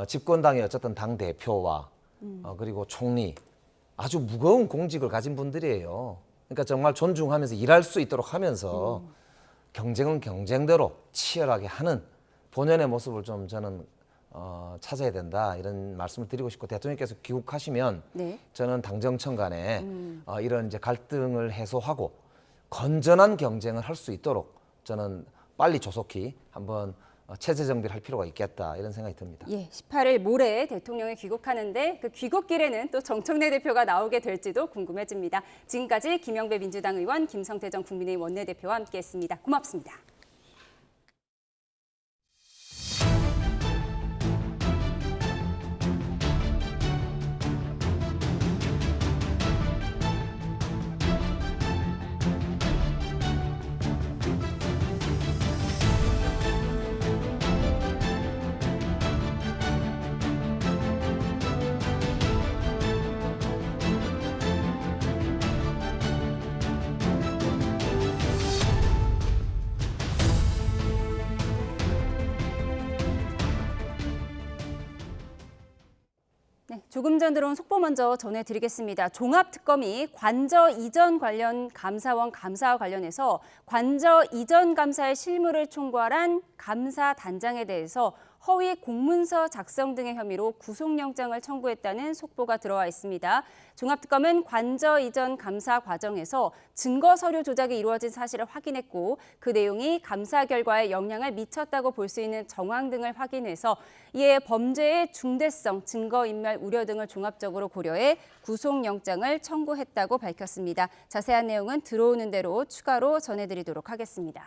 집권당의 어쨌든 당 대표와 그리고 총리 아주 무거운 공직을 가진 분들이에요. 그러니까 정말 존중하면서 일할 수 있도록 하면서 경쟁은 경쟁대로 치열하게 하는 본연의 모습을 좀 저는 찾아야 된다 이런 말씀을 드리고 싶고 대통령께서 귀국하시면 저는 당정청 간에 이런 이제 갈등을 해소하고 건전한 경쟁을 할 수 있도록 저는 빨리 조속히 한번 체제 정비를 할 필요가 있겠다 이런 생각이 듭니다. 예, 18일 모레 대통령이 귀국하는데 그 귀국길에는 또 정청래 대표가 나오게 될지도 궁금해집니다. 지금까지 김영배 민주당 의원, 김성태 전 국민의힘 원내대표와 함께했습니다. 고맙습니다. 네, 조금 전 들어온 속보 먼저 전해드리겠습니다. 종합특검이 관저 이전 관련 감사원 감사와 관련해서 관저 이전 감사의 실무를 총괄한 감사단장에 대해서 허위 공문서 작성 등의 혐의로 구속영장을 청구했다는 속보가 들어와 있습니다. 종합특검은 관저 이전 감사 과정에서 증거 서류 조작이 이루어진 사실을 확인했고 그 내용이 감사 결과에 영향을 미쳤다고 볼 수 있는 정황 등을 확인해서 이에 범죄의 중대성, 증거인멸 우려 등을 종합적으로 고려해 구속영장을 청구했다고 밝혔습니다. 자세한 내용은 들어오는 대로 추가로 전해드리도록 하겠습니다.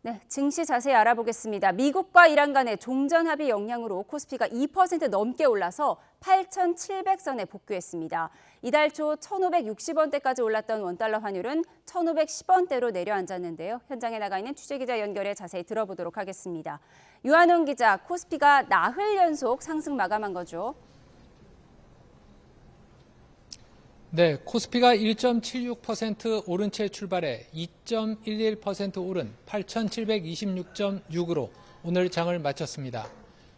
네, 증시 자세히 알아보겠습니다. 미국과 이란 간의 종전 합의 영향으로 코스피가 2% 넘게 올라서 8,700선에 복귀했습니다. 이달 초 1,560원대까지 올랐던 원달러 환율은 1,510원대로 내려앉았는데요. 현장에 나가 있는 취재기자 연결해 자세히 들어보도록 하겠습니다. 유한홍 기자, 코스피가 나흘 연속 상승 마감한 거죠? 네, 코스피가 1.76% 오른 채 출발해 2.11% 오른 8,726.6으로 오늘 장을 마쳤습니다.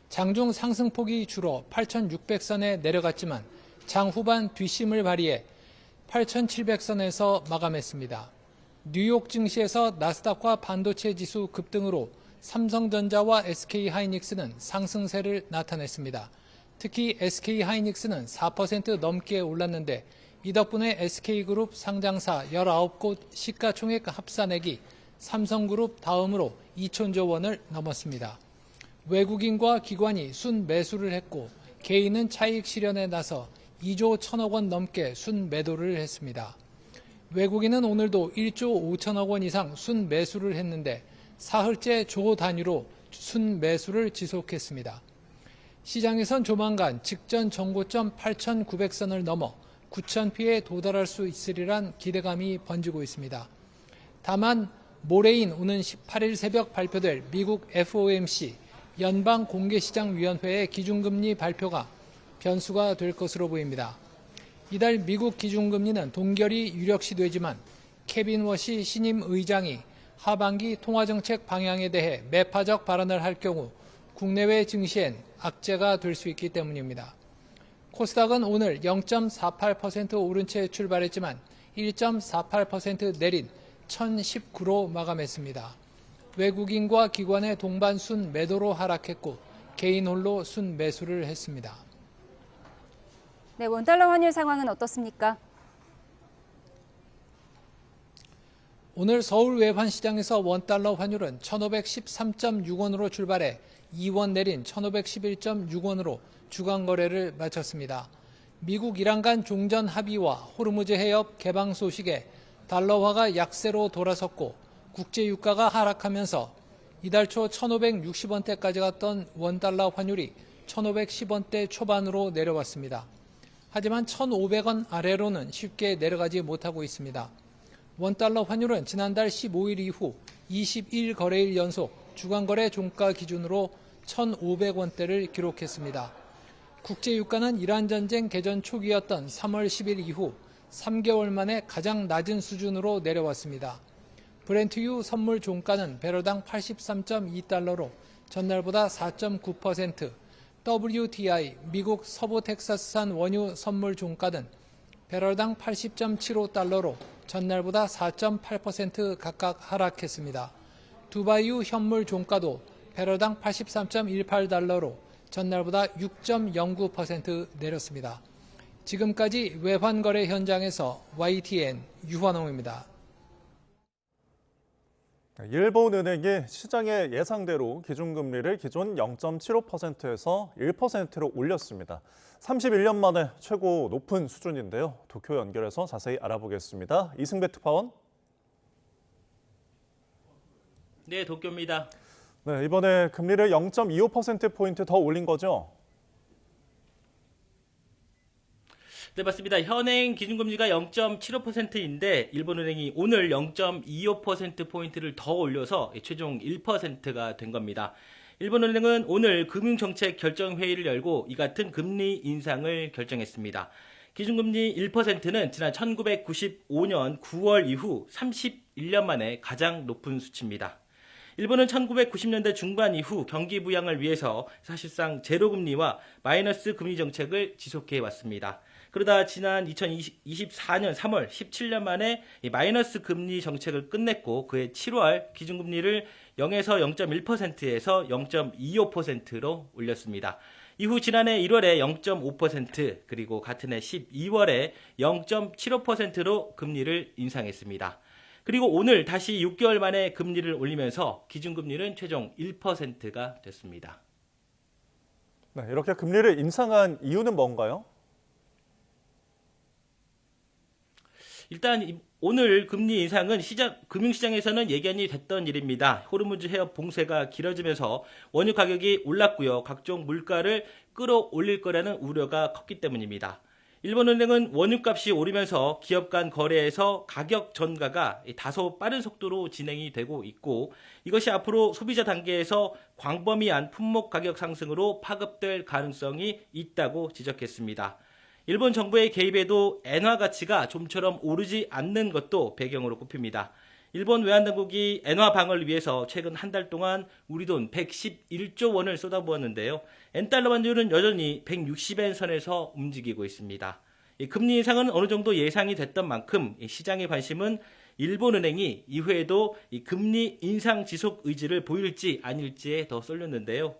장중 상승폭이 줄어 8,600선에 내려갔지만 장 후반 뒷심을 발휘해 8,700선에서 마감했습니다. 뉴욕 증시에서 나스닥과 반도체 지수 급등으로 삼성전자와 SK하이닉스는 상승세를 나타냈습니다. 특히 SK하이닉스는 4% 넘게 올랐는데 이 덕분에 SK그룹 상장사 19곳 시가총액 합산액이 삼성그룹 다음으로 2천조 원을 넘었습니다. 외국인과 기관이 순매수를 했고 개인은 차익 실현에 나서 2조 1천억 원 넘게 순매도를 했습니다. 외국인은 오늘도 1조 5천억 원 이상 순매수를 했는데 사흘째 조 단위로 순매수를 지속했습니다. 시장에선 조만간 직전 정고점 8,900선을 넘어 9,000피에 도달할 수 있으리란 기대감이 번지고 있습니다. 다만 모레인 오는 18일 새벽 발표될 미국 FOMC 연방공개시장위원회의 기준금리 발표가 변수가 될 것으로 보입니다. 이달 미국 기준금리는 동결이 유력시되지만 케빈 워시 신임 의장이 하반기 통화정책 방향에 대해 매파적 발언을 할 경우 국내외 증시엔 악재가 될 수 있기 때문입니다. 코스닥은 오늘 0.48% 오른 채 출발했지만 1.48% 내린 1,019로 마감했습니다. 외국인과 기관의 동반 순매도로 하락했고 개인 홀로 순매수를 했습니다. 네, 원달러 환율 상황은 어떻습니까? 오늘 서울 외환시장에서 원달러 환율은 1,513.6원으로 출발해 2원 내린 1,511.6원으로 주간 거래를 마쳤습니다. 미국 이란 간 종전 합의와 호르무즈 해협 개방 소식에 달러화가 약세로 돌아섰고 국제 유가가 하락하면서 이달 초 1,560원대까지 갔던 원달러 환율이 1,510원대 초반으로 내려왔습니다. 하지만 1,500원 아래로는 쉽게 내려가지 못하고 있습니다. 원달러 환율은 지난달 15일 이후 21거래일 연속 주간거래 종가 기준으로 1,500원대를 기록했습니다. 국제유가는 이란 전쟁 개전 초기였던 3월 10일 이후 3개월 만에 가장 낮은 수준으로 내려왔습니다. 브렌트유 선물 종가는 배럴당 83.2달러로 전날보다 4.9%, WTI 미국 서부 텍사스산 원유 선물 종가는 배럴당 80.75달러로 전날보다 4.8% 각각 하락했습니다. 두바이유 현물 종가도 배럴당 83.18달러로 전날보다 6.09% 내렸습니다. 지금까지 외환거래 현장에서 YTN 유환홍입니다. 일본은행이 시장의 예상대로 기준금리를 기존 0.75%에서 1%로 올렸습니다. 31년 만에 최고 높은 수준인데요. 도쿄 연결해서 자세히 알아보겠습니다. 이승배 특파원. 네, 도쿄입니다. 네, 이번에 금리를 0.25%포인트 더 올린 거죠? 네, 맞습니다. 현행 기준금리가 0.75%인데 일본은행이 오늘 0.25%포인트를 더 올려서 최종 1%가 된 겁니다. 일본은행은 오늘 금융정책 결정회의를 열고 이 같은 금리 인상을 결정했습니다. 기준금리 1%는 지난 1995년 9월 이후 31년 만에 가장 높은 수치입니다. 일본은 1990년대 중반 이후 경기 부양을 위해서 사실상 제로금리와 마이너스 금리 정책을 지속해 왔습니다. 그러다 지난 2024년 3월 17년 만에 마이너스 금리 정책을 끝냈고 그해 7월 기준금리를 0에서 0.1%에서 0.25%로 올렸습니다. 이후 지난해 1월에 0.5% 그리고 같은 해 12월에 0.75%로 금리를 인상했습니다. 그리고 오늘 다시 6개월 만에 금리를 올리면서 기준금리는 최종 1%가 됐습니다. 네, 이렇게 금리를 인상한 이유는 뭔가요? 일단 오늘 금리 인상은 금융시장에서는 예견이 됐던 일입니다. 호르무즈 해협 봉쇄가 길어지면서 원유 가격이 올랐고요. 각종 물가를 끌어올릴 거라는 우려가 컸기 때문입니다. 일본은행은 원유값이 오르면서 기업 간 거래에서 가격 전가가 다소 빠른 속도로 진행이 되고 있고 이것이 앞으로 소비자 단계에서 광범위한 품목 가격 상승으로 파급될 가능성이 있다고 지적했습니다. 일본 정부의 개입에도 엔화 가치가 좀처럼 오르지 않는 것도 배경으로 꼽힙니다. 일본 외환당국이 엔화 방어를 위해서 최근 한 달 동안 우리 돈 111조 원을 쏟아부었는데요. 엔달러 환율은 여전히 160엔 선에서 움직이고 있습니다. 금리 인상은 어느 정도 예상이 됐던 만큼 시장의 관심은 일본은행이 이후에도 금리 인상 지속 의지를 보일지 아닐지에 더 쏠렸는데요.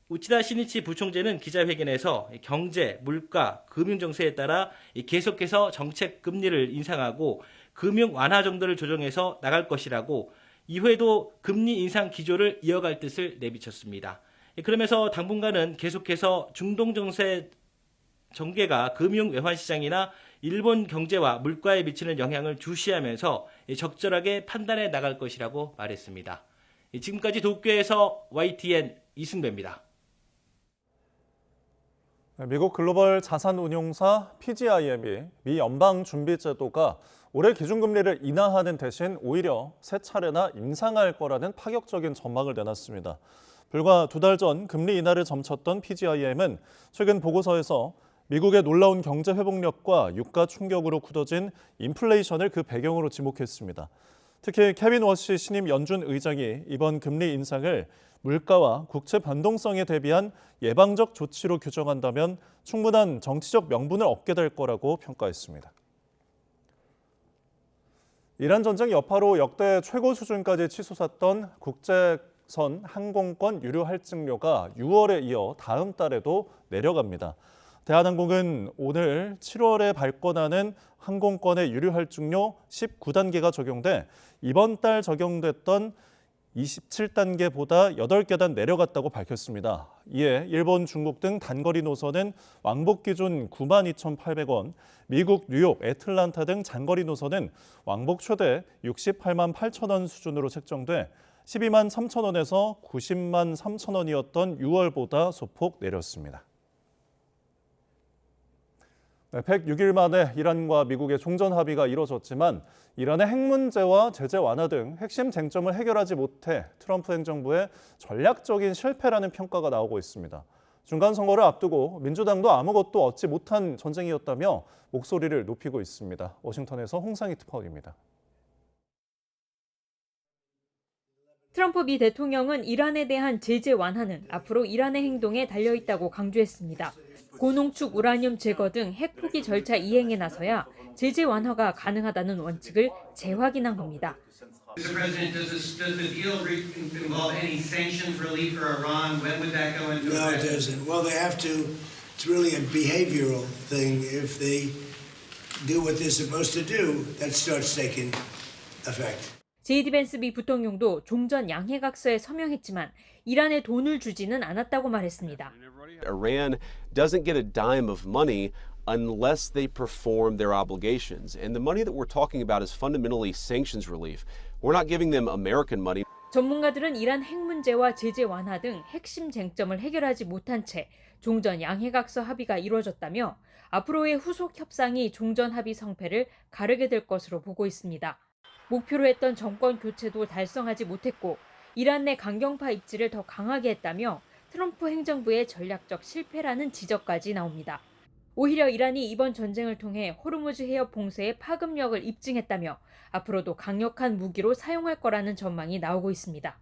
우치다 시니치 부총재는 기자회견에서 경제, 물가, 금융 정세에 따라 계속해서 정책 금리를 인상하고 금융 완화 정도를 조정해서 나갈 것이라고 이후에도 금리 인상 기조를 이어갈 뜻을 내비쳤습니다. 그러면서 당분간은 계속해서 중동 정세 전개가 금융 외환 시장이나 일본 경제와 물가에 미치는 영향을 주시하면서 적절하게 판단해 나갈 것이라고 말했습니다. 지금까지 도쿄에서 YTN 이승배입니다. 미국 글로벌 자산운용사 PGIM이 미 연방준비제도가 올해 기준금리를 인하하는 대신 오히려 세 차례나 인상할 거라는 파격적인 전망을 내놨습니다. 불과 2달 전 금리 인하를 점쳤던 PGIM은 최근 보고서에서 미국의 놀라운 경제 회복력과 유가 충격으로 굳어진 인플레이션을 그 배경으로 지목했습니다. 특히 케빈 워시 신임 연준 의장이 이번 금리 인상을 물가와 국채 변동성에 대비한 예방적 조치로 규정한다면 충분한 정치적 명분을 얻게 될 거라고 평가했습니다. 이란 전쟁 여파로 역대 최고 수준까지 치솟았던 국제선 항공권 유료 할증료가 6월에 이어 다음 달에도 내려갑니다. 대한항공은 오늘 7월에 발권하는 항공권의 유료 할증료 19단계가 적용돼 이번 달 적용됐던 27단계보다 8계단 내려갔다고 밝혔습니다. 이에 일본, 중국 등 단거리 노선은 왕복 기준 92,800원, 미국, 뉴욕, 애틀란타 등 장거리 노선은 왕복 최대 68만 8천 원 수준으로 책정돼 12만 3천 원에서 90만 3천 원이었던 6월보다 소폭 내렸습니다. 106일 만에 이란과 미국의 종전 합의가 이뤄졌지만 이란의 핵 문제와 제재 완화 등 핵심 쟁점을 해결하지 못해 트럼프 행정부의 전략적인 실패라는 평가가 나오고 있습니다. 중간 선거를 앞두고 민주당도 아무것도 얻지 못한 전쟁이었다며 목소리를 높이고 있습니다. 워싱턴에서 홍상희 특파원입니다. 트럼프 미 대통령은 이란에 대한 제재 완화는 앞으로 이란의 행동에 달려있다고 강조했습니다. 고농축 우라늄 제거 등 핵 포기 절차 이행에 나서야 제재 완화가 가능하다는 원칙을 재확인한 겁니다. Mr. President, does the deal involve any sanctions relief for Iran? When would that go into effect? No, it doesn't. Well, they have to. It's really a behavioral thing. If they do what they're supposed to do, that starts taking effect. 제이디 벤스 미 부통령도 종전 양해각서에 서명했지만 이란에 돈을 주지는 않았다고 말했습니다. Iran doesn't get a dime of money unless they perform their obligations. And the money that we're talking about is fundamentally sanctions relief. We're not giving them American money. 전문가들은 이란 핵 문제와 제재 완화 등 핵심 쟁점을 해결하지 못한 채 종전 양해각서 합의가 이루어졌다며 앞으로의 후속 협상이 종전 합의 성패를 가르게 될 것으로 보고 있습니다. 목표로 했던 정권 교체도 달성하지 못했고 이란 내 강경파 입지를 더 강하게 했다며 트럼프 행정부의 전략적 실패라는 지적까지 나옵니다. 오히려 이란이 이번 전쟁을 통해 호르무즈 해협 봉쇄의 파급력을 입증했다며 앞으로도 강력한 무기로 사용할 거라는 전망이 나오고 있습니다.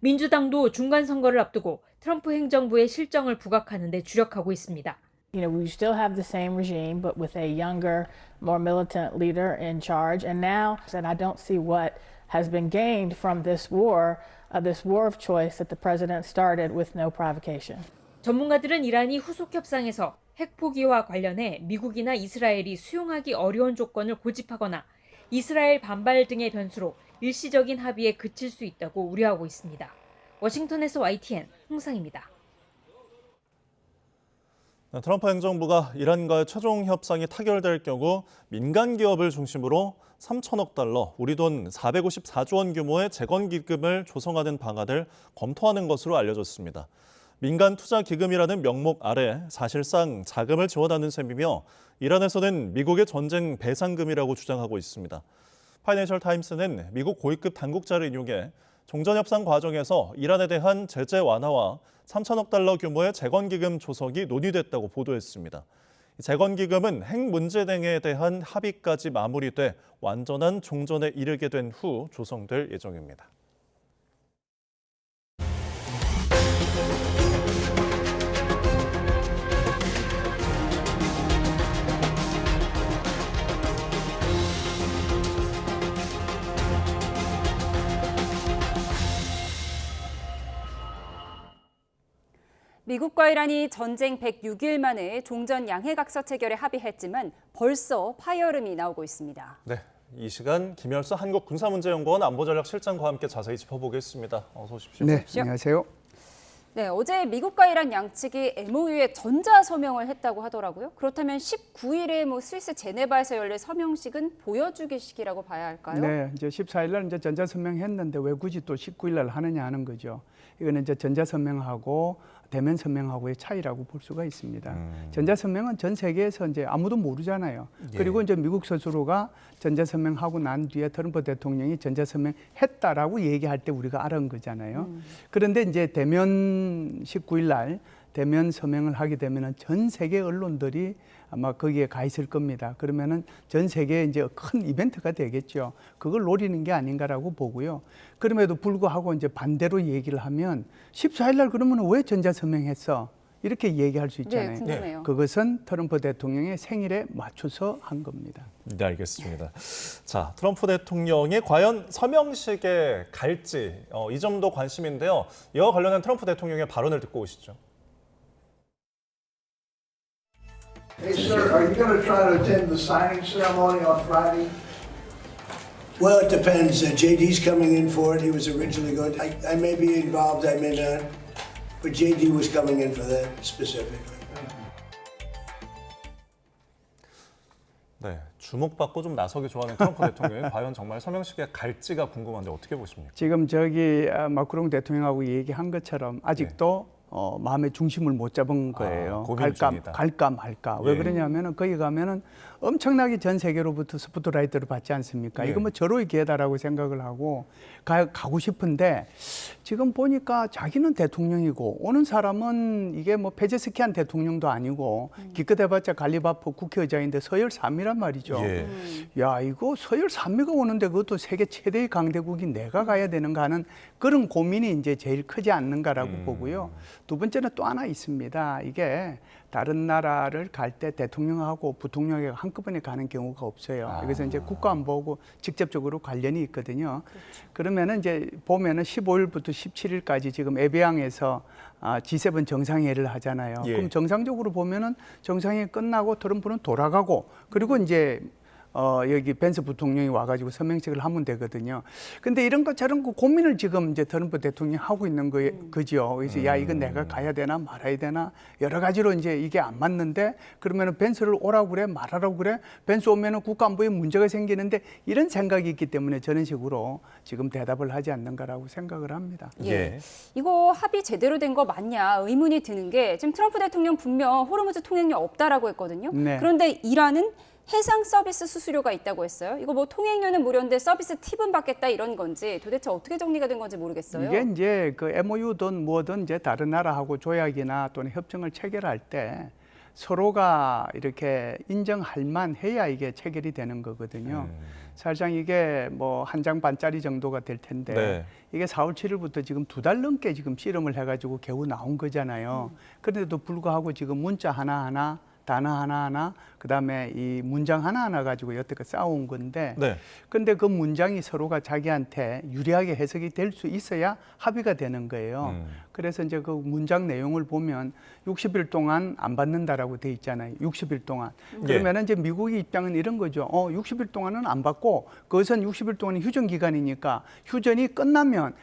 민주당도 중간 선거를 앞두고 트럼프 행정부의 실정을 부각하는 데 주력하고 있습니다. You know, we still have the same regime, but with a younger, more militant leader in charge. And now, and I don't see what has been gained from this war of choice that the president started with no provocation. 전문가들은 이란이 후속 협상에서 핵 포기와 관련해 미국이나 이스라엘이 수용하기 어려운 조건을 고집하거나 이스라엘 반발 등의 변수로 일시적인 합의에 그칠 수 있다고 우려하고 있습니다. 워싱턴에서 YTN 홍상입니다. 트럼프 행정부가 이란과의 최종 협상이 타결될 경우 민간 기업을 중심으로 3천억 달러, 우리 돈 454조 원 규모의 재건기금을 조성하는 방안을 검토하는 것으로 알려졌습니다. 민간 투자 기금이라는 명목 아래 사실상 자금을 지원하는 셈이며 이란에서는 미국의 전쟁 배상금이라고 주장하고 있습니다. 파이낸셜 타임스는 미국 고위급 당국자를 인용해 종전협상 과정에서 이란에 대한 제재 완화와 3천억 달러 규모의 재건기금 조성이 논의됐다고 보도했습니다. 재건기금은 핵 문제 등에 대한 합의까지 마무리돼 완전한 종전에 이르게 된 후 조성될 예정입니다. 미국과 이란이 전쟁 106일 만에 종전 양해각서 체결에 합의했지만 벌써 파열음이 나오고 있습니다. 네, 이 시간 김열수 한국군사문제연구원 안보전략실장과 함께 자세히 짚어보겠습니다. 어서 오십시오. 네, 안녕하세요. 네, 어제 미국과 이란 양측이 MOU에 전자 서명을 했다고 하더라고요. 그렇다면 19일에 스위스 제네바에서 열릴 서명식은 보여주기식이라고 봐야 할까요? 네, 이제 14일 날 이제 전자 서명했는데 왜 굳이 또 19일 날 하느냐 하는 거죠. 이거는 이제 전자 서명하고 대면 서명하고의 차이라고 볼 수가 있습니다. 전자 서명은 전 세계에서 이제 아무도 모르잖아요. 예. 그리고 이제 미국 스스로가 전자 서명하고 난 뒤에 트럼프 대통령이 전자 서명했다라고 얘기할 때 우리가 알은 거잖아요. 그런데 이제 대면 19일 날 대면 서명을 하게 되면은 전 세계 언론들이 아마 거기에 가 있을 겁니다. 그러면은 전 세계에 이제 큰 이벤트가 되겠죠. 그걸 노리는 게 아닌가라고 보고요. 그럼에도 불구하고 이제 반대로 얘기를 하면 14일 날 그러면 왜 전자 서명했어? 이렇게 얘기할 수 있잖아요. 네, 궁금해요. 그것은 트럼프 대통령의 생일에 맞춰서 한 겁니다. 네, 알겠습니다. 자, 트럼프 대통령이 과연 서명식에 갈지 이 점도 관심인데요. 이와 관련한 트럼프 대통령의 발언을 듣고 오시죠. Hey, sir, are you going to try to attend the signing ceremony on Friday? Well, it depends. JD's coming in for it. He was originally going to. I may be involved, I may not. But JD was coming in for that specifically. 네, 주목받고 좀 나서기 좋아하는 트럼프 대통령이 과연 정말 서명식에 갈지가 궁금한데 어떻게 보십니까? 지금 마크롱 대통령하고 얘기한 것처럼 아직도 마음의 중심을 못 잡은 거예요. 갈까 말까. 왜 그러냐면은 거기 가면은 엄청나게 전 세계로부터 스포트라이트를 받지 않습니까? 이거 뭐 절호의 기회다라고 생각을 하고 가고 싶은데 지금 보니까 자기는 대통령이고 오는 사람은 이게 뭐 페제스키안 대통령도 아니고 기껏 해봤자 갈리바프 국회의장인데 서열 3위란 말이죠. 야, 이거 서열 3위가 오는데 그것도 세계 최대의 강대국이 내가 가야 되는가 하는 그런 고민이 이제 제일 크지 않는가라고 보고요. 두 번째는 또 하나 있습니다. 이게 다른 나라를 갈 때 대통령하고 부통령이 한꺼번에 가는 경우가 없어요. 이것은 이제 국가안보하고 직접적으로 관련이 있거든요. 그러면은 이제 보면은 15일부터 17일까지 지금 에비앙에서 G7 정상회의를 하잖아요. 그럼 정상적으로 보면은 정상회의 끝나고 트럼프는 돌아가고 그리고 이제 여기 벤스 부통령이 와가지고 서명식을 하면 되거든요. 근데 이런 거 저런 거 고민을 지금 이제 트럼프 대통령이 하고 있는 거죠. 그래서 야, 이건 내가 가야 되나 말아야 되나 여러 가지로 이제 이게 안 맞는데 그러면은 벤스를 오라고 그래 말하라고 그래 벤스 오면은 국가안보에 문제가 생기는데 이런 생각이 있기 때문에 저런 식으로 지금 대답을 하지 않는가라고 생각을 합니다. 예. 이거 합의 제대로 된 거 맞냐 의문이 드는 게 지금 트럼프 대통령 분명 호르무즈 통행료 없다라고 했거든요. 네. 그런데 이란은 해상 서비스 수수료가 있다고 했어요. 이거 뭐 통행료는 무료인데 서비스 팁은 받겠다 이런 건지 도대체 어떻게 정리가 된 건지 모르겠어요. 이게 이제 그 MOU든 뭐든 이제 다른 나라하고 조약이나 또는 협정을 체결할 때 서로가 이렇게 인정할 만해야 이게 체결이 되는 거거든요. 사실상 이게 뭐 한 장 반짜리 정도가 될 텐데 네. 이게 4월 7일부터 지금 2달 넘게 지금 실험을 해가지고 겨우 나온 거잖아요. 그런데도 불구하고 지금 문자 하나하나 단어 하나하나 그다음에 이 문장 하나하나 가지고 여태껏 싸운 건데 네. 근데 그 문장이 서로가 자기한테 유리하게 해석이 될 수 있어야 합의가 되는 거예요. 그래서 이제 그 문장 내용을 보면 60일 동안 안 받는다라고 돼 있잖아요. 60일 동안. 그러면은 이제 미국의 입장은 이런 거죠. 60일 동안은 안 받고 그것은 60일 동안은 휴전 기간이니까 휴전이 끝나면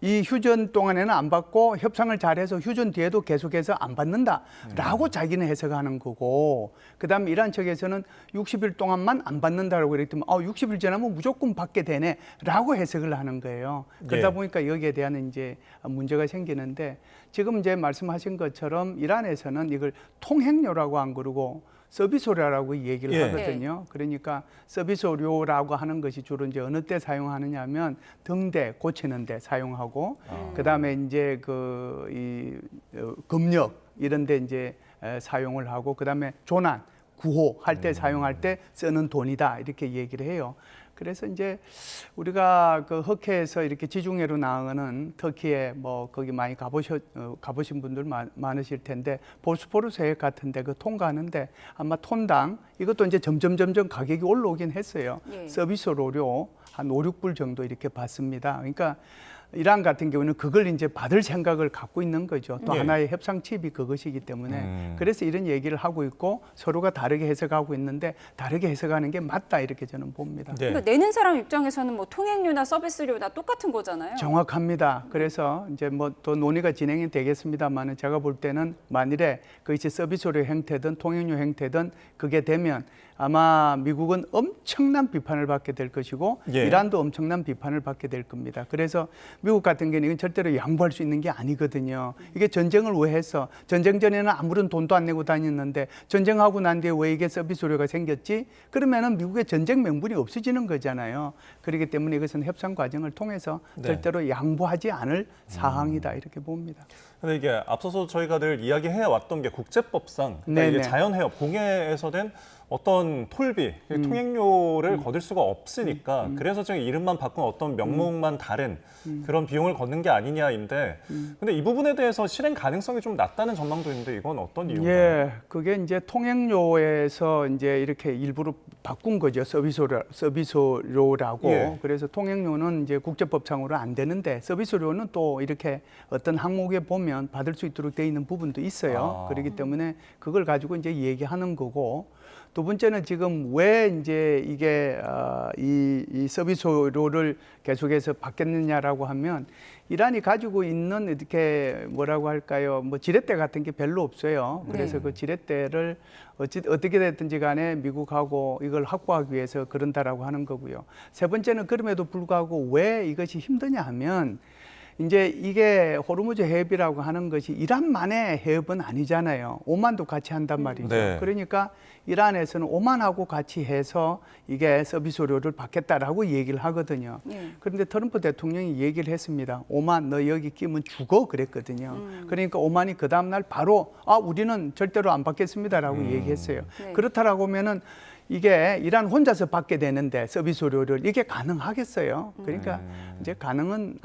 이 휴전 동안에는 안 받고 협상을 잘해서 휴전 뒤에도 계속해서 안 받는다라고 자기는 해석하는 거고 그다음에 이란 측에서는 60일 동안만 안 받는다라고 그랬더니 60일 지나면 무조건 받게 되네라고 해석을 하는 거예요. 그러다 보니까 여기에 대한 이제 문제가 생기는데 지금 이제 말씀하신 것처럼 이란에서는 이걸 통행료라고 안 그러고 서비스료라고 얘기를 하거든요. 그러니까 서비스료라고 하는 것이 주로 이제 어느 때 사용하느냐 하면 등대 고치는 데 사용하고 그다음에 이제 검역 이런 데 이제 사용을 하고 그다음에 조난 구호할 때 사용할 때 쓰는 돈이다 이렇게 얘기를 해요. 그래서 이제 우리가 그 흑해에서 이렇게 지중해로 나가는 터키에 뭐 거기 많이 가보신 분들 많으실 텐데 보스포루스 해역 같은데 그 통과하는데 아마 톤당 이것도 이제 점점 가격이 올라오긴 했어요. 서비스료로 한 5, 6불 정도 이렇게 받습니다. 그러니까 이란 같은 경우는 그걸 이제 받을 생각을 갖고 있는 거죠. 또 하나의 협상 칩이 그것이기 때문에 그래서 이런 얘기를 하고 있고 서로가 다르게 해석하고 있는데 다르게 해석하는 게 맞다 이렇게 저는 봅니다. 그러니까 내는 사람 입장에서는 뭐 통행료나 서비스료 다 똑같은 거잖아요. 정확합니다. 그래서 이제 뭐 또 논의가 진행이 되겠습니다만은 제가 볼 때는 만일에 그것이 서비스료 형태든 통행료 형태든 그게 되면 아마 미국은 엄청난 비판을 받게 될 것이고 이란도 엄청난 비판을 받게 될 겁니다. 그래서 미국 같은 경우는 이건 절대로 양보할 수 있는 게 아니거든요. 이게 전쟁을 왜 했어? 전쟁 전에는 아무런 돈도 안 내고 다녔는데 전쟁하고 난 뒤에 왜 이게 서비스료가 생겼지? 그러면은 미국의 전쟁 명분이 없어지는 거잖아요. 그렇기 때문에 이것은 협상 과정을 통해서 절대로 양보하지 않을 사항이다 이렇게 봅니다. 근데 이게 앞서서 저희가 늘 이야기해 왔던 게 국제법상 그러니까 이게 자연해협 공해에서 된 어떤 톨비, 통행료를 거둘 수가 없으니까 그래서 지금 이름만 바꾼 어떤 명목만 다른 그런 비용을 걷는 게 아니냐인데 근데 이 부분에 대해서 실행 가능성이 좀 낮다는 전망도 있는데 이건 어떤 이유인가요? 예, 그게 이제 통행료에서 이제 이렇게 일부러 바꾼 거죠. 서비스료라고. 그래서 통행료는 이제 국제법상으로 안 되는데 서비스료는 또 이렇게 어떤 항목에 보면 받을 수 있도록 돼 있는 부분도 있어요. 그렇기 때문에 그걸 가지고 이제 얘기하는 거고 두 번째는 지금 왜 이제 이게 이 서비스료를 계속해서 받겠느냐라고 하면 이란이 가지고 있는 이렇게 뭐라고 할까요? 뭐 지렛대 같은 게 별로 없어요. 그래서 그 지렛대를 어떻게 됐든지 간에 미국하고 이걸 확보하기 위해서 그런다라고 하는 거고요. 세 번째는 그럼에도 불구하고 왜 이것이 힘드냐 하면 이제 이게 호르무즈 해협이라고 하는 것이 이란만의 해협은 아니잖아요. 오만도 같이 한단 말이죠. 그러니까 이란에서는 오만하고 같이 해서 이게 서비스료를 받겠다라고 얘기를 하거든요. 그런데 트럼프 대통령이 얘기를 했습니다. 오만 너 여기 끼면 죽어 그랬거든요. 그러니까 오만이 그 다음날 바로 우리는 절대로 안 받겠습니다라고 얘기했어요. 그렇다라고 하면은 이게 이란 혼자서 받게 되는데 서비스료를 이게 가능하겠어요. 그러니까 이제 가능은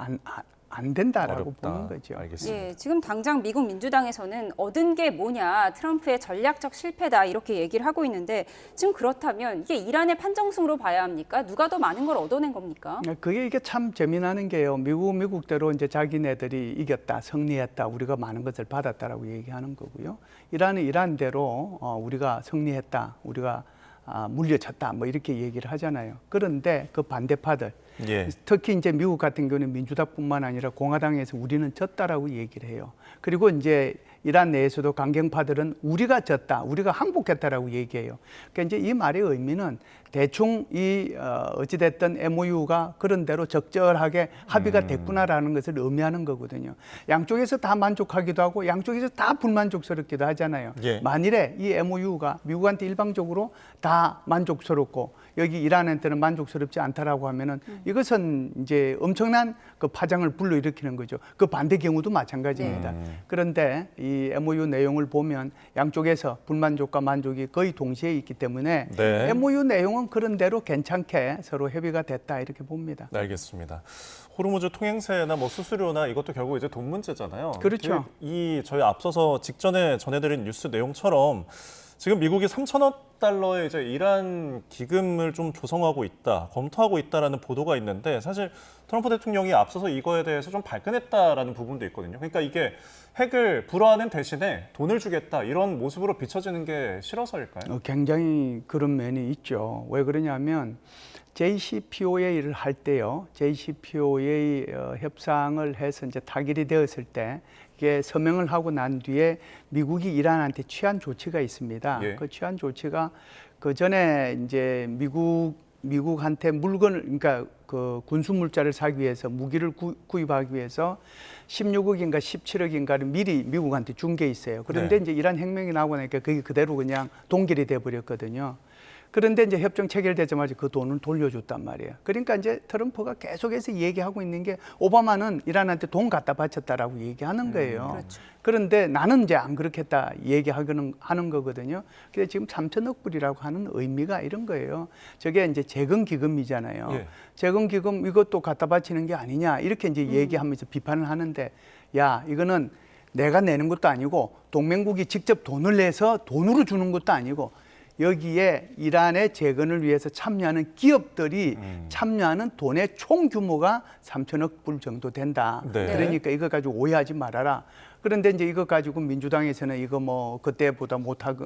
안 된다라고 보는 거죠. 알겠습니다. 예, 지금 당장 미국 민주당에서는 얻은 게 뭐냐, 트럼프의 전략적 실패다 이렇게 얘기를 하고 있는데 지금 그렇다면 이게 이란의 판정승으로 봐야 합니까? 누가 더 많은 걸 얻어낸 겁니까? 그게 이게 참 재미나는 게요. 미국대로 이제 자기네들이 이겼다, 승리했다, 우리가 많은 것을 받았다라고 얘기하는 거고요. 이란은 이란대로 우리가 승리했다, 우리가 물려쳤다 뭐 이렇게 얘기를 하잖아요. 그런데 그 반대파들 예. 특히 이제 미국 같은 경우는 민주당뿐만 아니라 공화당에서 우리는 졌다라고 얘기를 해요. 그리고 이제 이란 내에서도 강경파들은 우리가 졌다, 우리가 항복했다라고 얘기해요. 그러니까 이제 이 말의 의미는 대충 이 어찌됐든 MOU가 그런 대로 적절하게 합의가 됐구나라는 것을 의미하는 거거든요. 양쪽에서 다 만족하기도 하고 양쪽에서 다 불만족스럽기도 하잖아요. 예. 만일에 이 MOU가 미국한테 일방적으로 다 만족스럽고 여기 이란한테는 만족스럽지 않다라고 하면은 이것은 이제 엄청난 그 파장을 불러일으키는 거죠. 그 반대 경우도 마찬가지입니다. 그런데 이 MOU 내용을 보면 양쪽에서 불만족과 만족이 거의 동시에 있기 때문에 네. MOU 내용은 그런 대로 괜찮게 서로 협의가 됐다 이렇게 봅니다. 네, 알겠습니다. 호르무즈 통행세나 뭐 수수료나 이것도 결국 이제 돈 문제잖아요. 그렇죠. 이 저희 앞서서 직전에 전해드린 뉴스 내용처럼 지금 미국이 3천억 달러의 이제 이란 기금을 좀 조성하고 있다, 검토하고 있다라는 보도가 있는데 사실 트럼프 대통령이 앞서서 이거에 대해서 좀 발끈했다라는 부분도 있거든요. 그러니까 이게 핵을 불허하는 대신에 돈을 주겠다 이런 모습으로 비춰지는 게 싫어서일까요? 굉장히 그런 면이 있죠. 왜 그러냐면 JCPOA를 할 때요, JCPOA 협상을 해서 이제 타결이 되었을 때 이게 서명을 하고 난 뒤에 미국이 이란한테 취한 조치가 있습니다. 예. 그 취한 조치가 그 전에 이제 미국한테 물건을, 그러니까 그 군수 물자를 사기 위해서 무기를 구입하기 위해서 16억인가 17억인가를 미리 미국한테 준 게 있어요. 그런데 네. 이제 이란 혁명이 나고 나니까 그게 그대로 그냥 동결이 돼 버렸거든요. 그런데 이제 협정 체결되자마자 그 돈을 돌려줬단 말이에요. 그러니까 이제 트럼프가 계속해서 얘기하고 있는 게 오바마는 이란한테 돈 갖다 바쳤다라고 얘기하는 거예요. 그렇죠. 그런데 나는 이제 안 그렇겠다 하는 거거든요. 근데 지금 3천억 불이라고 하는 의미가 이런 거예요. 저게 이제 재건 기금이잖아요. 예. 재건 기금 이것도 갖다 바치는 게 아니냐 이렇게 이제 얘기하면서 비판을 하는데, 야, 이거는 내가 내는 것도 아니고 동맹국이 직접 돈을 내서 돈으로 주는 것도 아니고 여기에 이란의 재건을 위해서 참여하는 기업들이 참여하는 돈의 총 규모가 3천억 불 정도 된다. 네. 그러니까 이거 가지고 오해하지 말아라. 그런데 이제 이거 가지고 민주당에서는 이거 뭐 그때보다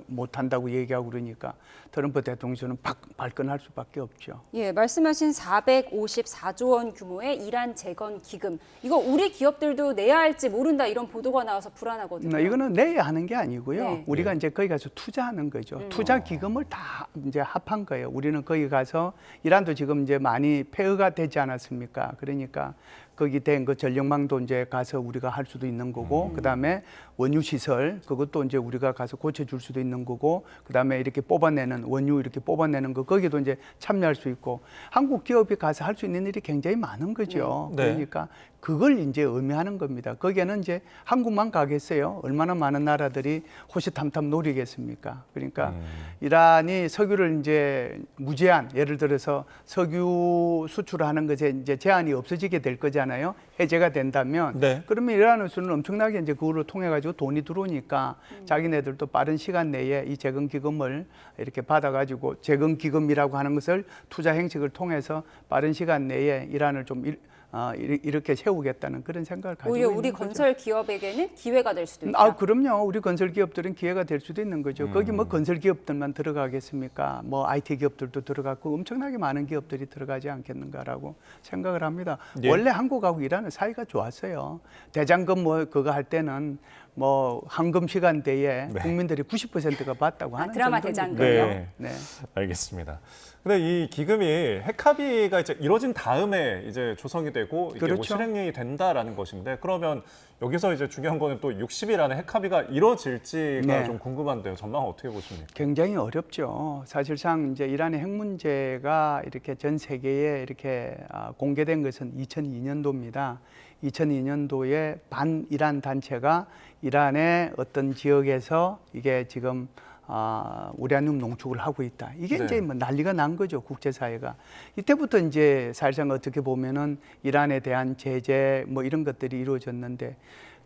못한다고 얘기하고 그러니까 트럼프 대통령은 발끈할 수밖에 없죠. 예, 말씀하신 454조 원 규모의 이란 재건 기금. 이거 우리 기업들도 내야 할지 모른다 이런 보도가 나와서 불안하거든요. 이거는 내야 하는 게 아니고요. 네. 우리가 이제 거기 가서 투자하는 거죠. 투자 기금을 다 이제 합한 거예요. 우리는 거기 가서 이란도 지금 이제 많이 폐허가 되지 않았습니까? 그러니까 거기 된 그 전력망도 이제 가서 우리가 할 수도 있는 거고, 그다음에 원유 시설 그것도 이제 우리가 가서 고쳐줄 수도 있는 거고, 그다음에 이렇게 뽑아내는 원유 이렇게 뽑아내는 거 거기도 이제 참여할 수 있고, 한국 기업이 가서 할 수 있는 일이 굉장히 많은 거죠. 네. 그러니까 그걸 이제 의미하는 겁니다. 거기에는 이제 한국만 가겠어요? 얼마나 많은 나라들이 호시탐탐 노리겠습니까? 그러니까 이란이 석유를 이제 무제한, 예를 들어서 석유 수출하는 것에 이제 제한이 없어지게 될 거잖아요. 해제가 된다면, 네. 그러면 이란으로서는 엄청나게 이제 그걸로 통해 가지고 돈이 들어오니까 자기네들도 빠른 시간 내에 이 재건 기금을 이렇게 받아 가지고 재건 기금이라고 하는 것을 투자 행식을 통해서 빠른 시간 내에 이란을 좀 이렇게 세우겠다는 그런 생각을 가지고 오히려 있는 우리 거죠. 건설 기업에게는 기회가 될 수도 있다. 그럼요. 우리 건설 기업들은 기회가 될 수도 있는 거죠. 거기 뭐 건설 기업들만 들어가겠습니까? 뭐 IT 기업들도 들어갔고 엄청나게 많은 기업들이 들어가지 않겠는가라고 생각을 합니다. 예. 원래 한국하고 이란은 사이가 좋았어요. 대장금 뭐 그거 할 때는 뭐 황금 시간대에 네. 국민들이 90%가 받다고 하는 드라마 정도니까요. 대장금이요? 네. 알겠습니다. 근데 이 기금이 핵 합의가 이제 이뤄진 다음에 이제 조성이 되고 이게 그렇죠. 뭐 실행이 된다라는 것인데, 그러면 여기서 이제 중요한 거는 또 60일안에 핵 합의가 이뤄질지가 네. 좀 궁금한데요. 전망 어떻게 보십니까? 굉장히 어렵죠. 사실상 이제 이란의 핵 문제가 이렇게 전 세계에 이렇게 공개된 것은 2002년도입니다. 2002년도에 반이란 단체가 이란의 어떤 지역에서 이게 지금 우라늄 농축을 하고 있다. 이게 네. 이제 뭐 난리가 난 거죠, 국제사회가. 이때부터 이제 사실상 어떻게 보면은 이란에 대한 제재 뭐 이런 것들이 이루어졌는데,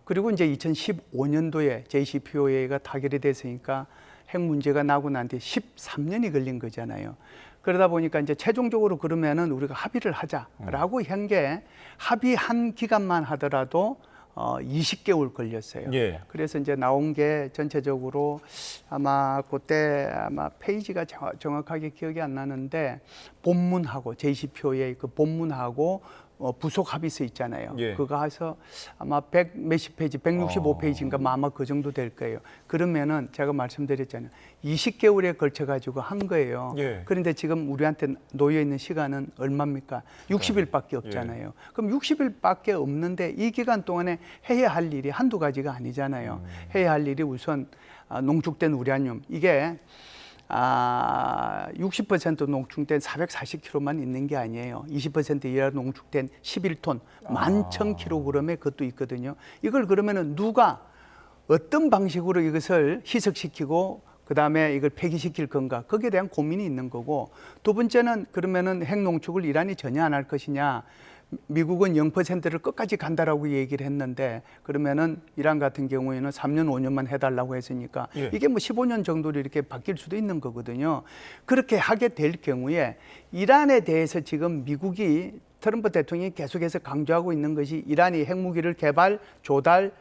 그리고 이제 2015년도에 JCPOA가 타결이 됐으니까 핵 문제가 나고 난 뒤에 13년이 걸린 거잖아요. 그러다 보니까 이제 최종적으로 그러면은 우리가 합의를 하자라고 한 게, 합의한 기간만 하더라도 20개월 걸렸어요. 예. 그래서 이제 나온 게 전체적으로 아마 그때 아마 페이지가 정확하게 기억이 안 나는데 본문하고 JCPO의 그 본문하고 부속 합의서 있잖아요. 예. 그거 해서 아마 100 몇십 페이지, 165페이지인가 아마 그 정도 될 거예요. 그러면은 제가 말씀드렸잖아요. 20개월에 걸쳐 가지고 한 거예요. 예. 그런데 지금 우리한테 놓여 있는 시간은 얼마입니까? 60일밖에 없잖아요. 그럼 60일밖에 없는데 이 기간 동안에 해야 할 일이 한두 가지가 아니잖아요. 해야 할 일이 우선 농축된 우라늄 이게 60% 농축된 440kg만 있는 게 아니에요. 20% 이하 농축된 11톤 11,000kg의 것도 있거든요. 이걸 그러면은 누가 어떤 방식으로 이것을 희석시키고 그다음에 이걸 폐기시킬 건가 거기에 대한 고민이 있는 거고 두 번째는 그러면은 핵농축을 이란이 전혀 안 할 것이냐. 미국은 0%를 끝까지 간다라고 얘기를 했는데 그러면은 이란 같은 경우에는 3년, 5년만 해달라고 했으니까 예. 이게 뭐 15년 정도로 이렇게 바뀔 수도 있는 거거든요. 그렇게 하게 될 경우에 이란에 대해서 지금 미국이 트럼프 대통령이 계속해서 강조하고 있는 것이 이란이 핵무기를 개발, 조달,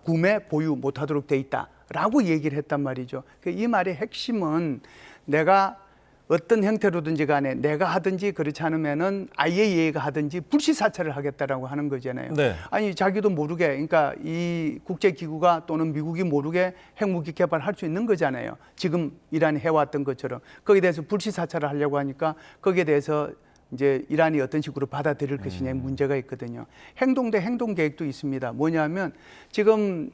구매, 보유 못하도록 돼 있다라고 얘기를 했단 말이죠. 이 말의 핵심은 내가 어떤 형태로든지 간에 내가 하든지 그렇지 않으면은 IAEA가 하든지 불시사찰을 하겠다라고 하는 거잖아요. 네. 아니 자기도 모르게 그러니까 이 국제기구가 또는 미국이 모르게 핵무기 개발할 수 있는 거잖아요. 지금 이란이 해왔던 것처럼 거기에 대해서 불시사찰을 하려고 하니까 거기에 대해서 이제 이란이 어떤 식으로 받아들일 것이냐의 문제가 있거든요. 행동 대 행동 계획도 있습니다. 뭐냐면 지금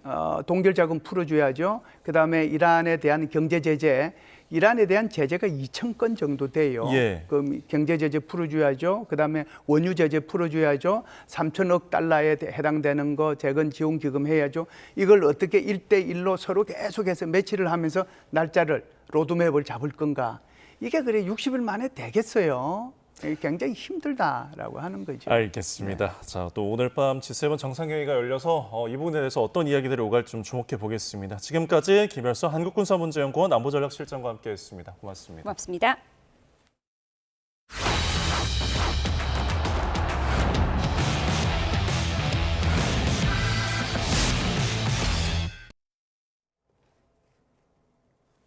동결 자금 풀어줘야죠. 그다음에 이란에 대한 경제 제재 이란에 대한 제재가 2,000건 정도 돼요. 예. 그럼 경제 제재 풀어줘야죠. 그다음에 원유 제재 풀어줘야죠. 3천억 달러에 해당되는 거 재건 지원 기금 해야죠. 이걸 어떻게 1대1로 서로 계속해서 매치를 하면서 날짜를 로드맵을 잡을 건가. 이게 그래 60일 만에 되겠어요. 굉장히 힘들다라고 하는 거죠. 알겠습니다. 네. 자, 또 오늘 밤 G7 정상회의가 열려서 이 부분에 대해서 어떤 이야기들이 오갈지 좀 주목해 보겠습니다. 지금까지 김열서 한국군사문제연구원 안보전략실장과 함께했습니다. 고맙습니다. 고맙습니다.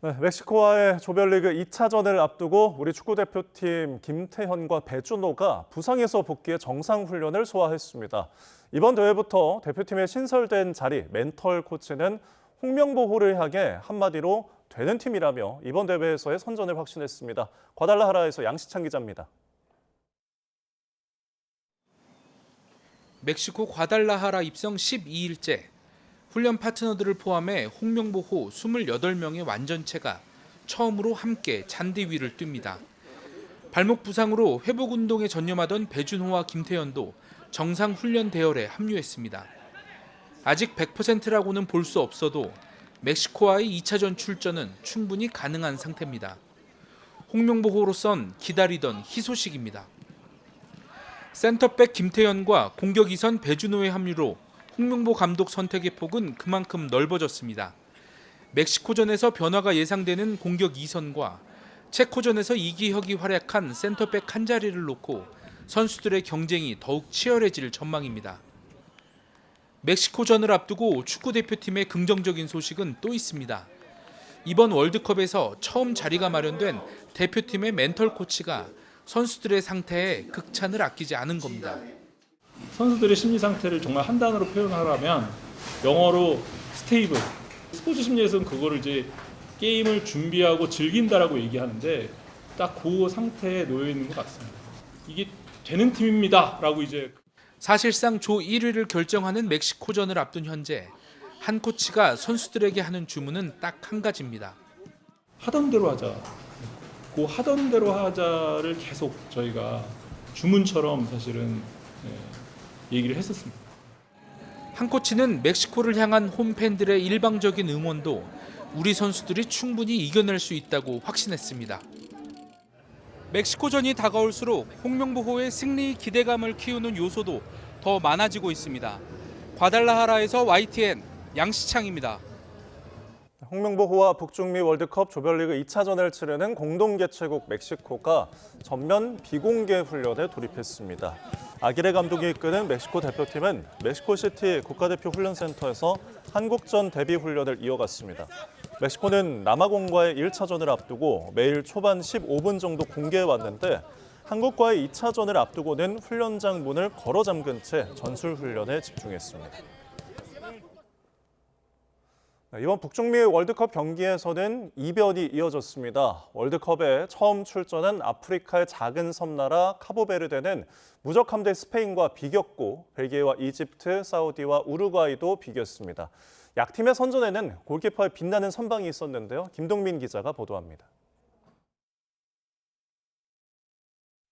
네, 멕시코와의 조별리그 2차전을 앞두고 우리 축구대표팀 김태현과 배준호가 부상에서 복귀해 정상훈련을 소화했습니다. 이번 대회부터 대표팀에 신설된 자리 멘털 코치는 홍명보호를 향해 한마디로 되는 팀이라며 이번 대회에서의 선전을 확신했습니다. 과달라하라에서 양시창 기자입니다. 멕시코 과달라하라 입성 12일째. 훈련 파트너들을 포함해 홍명보호 28명의 완전체가 처음으로 함께 잔디 위를 뜁니다. 발목 부상으로 회복 운동에 전념하던 배준호와 김태현도 정상 훈련 대열에 합류했습니다. 아직 100%라고는 볼 수 없어도 멕시코와의 2차전 출전은 충분히 가능한 상태입니다. 홍명보호로선 기다리던 희소식입니다. 센터백 김태현과 공격 2선 배준호의 합류로 홍명보 감독 선택의 폭은 그만큼 넓어졌습니다. 멕시코전에서 변화가 예상되는 공격 2선과 체코전에서 이기혁이 활약한 센터백 한 자리를 놓고 선수들의 경쟁이 더욱 치열해질 전망입니다. 멕시코전을 앞두고 축구대표팀의 긍정적인 소식은 또 있습니다. 이번 월드컵에서 처음 자리가 마련된 대표팀의 멘털 코치가 선수들의 상태에 극찬을 아끼지 않은 겁니다. 선수들의 심리 상태를 정말 한 단어로 표현하라면 영어로 스테이블. 스포츠 심리에서는 그거를 이제 게임을 준비하고 즐긴다라고 얘기하는데 딱 그 상태에 놓여 있는 것 같습니다. 이게 되는 팀입니다라고 이제 사실상 조 1위를 결정하는 멕시코전을 앞둔 현재 한 코치가 선수들에게 하는 주문은 딱 한 가지입니다. 하던 대로 하자. 그 하던 대로 하자를 계속 저희가 주문처럼 사실은 얘기를 했었습니다. 한 코치는 멕시코를 향한 홈팬들의 일방적인 응원도 우리 선수들이 충분히 이겨낼 수 있다고 확신했습니다. 멕시코전이 다가올수록 홍명보호의 승리 기대감을 키우는 요소도 더 많아지고 있습니다. 과달라하라에서 YTN 양시창입니다. 홍명보호와 북중미 월드컵 조별리그 2차전을 치르는 공동개최국 멕시코가 전면 비공개 훈련에 돌입했습니다. 아기레 감독이 이끄는 멕시코 대표팀은 멕시코시티 국가대표 훈련센터에서 한국전 대비 훈련을 이어갔습니다. 멕시코는 남아공과의 1차전을 앞두고 매일 초반 15분 정도 공개해 왔는데 한국과의 2차전을 앞두고는 훈련장 문을 걸어 잠근 채 전술 훈련에 집중했습니다. 이번 북중미 월드컵 경기에서는 이변이 이어졌습니다. 월드컵에 처음 출전한 아프리카의 작은 섬나라 카보베르데는 무적함 대 스페인과 비겼고 벨기에와 이집트, 사우디와 우루과이도 비겼습니다. 약팀의 선전에는 골키퍼의 빛나는 선방이 있었는데요. 김동민 기자가 보도합니다.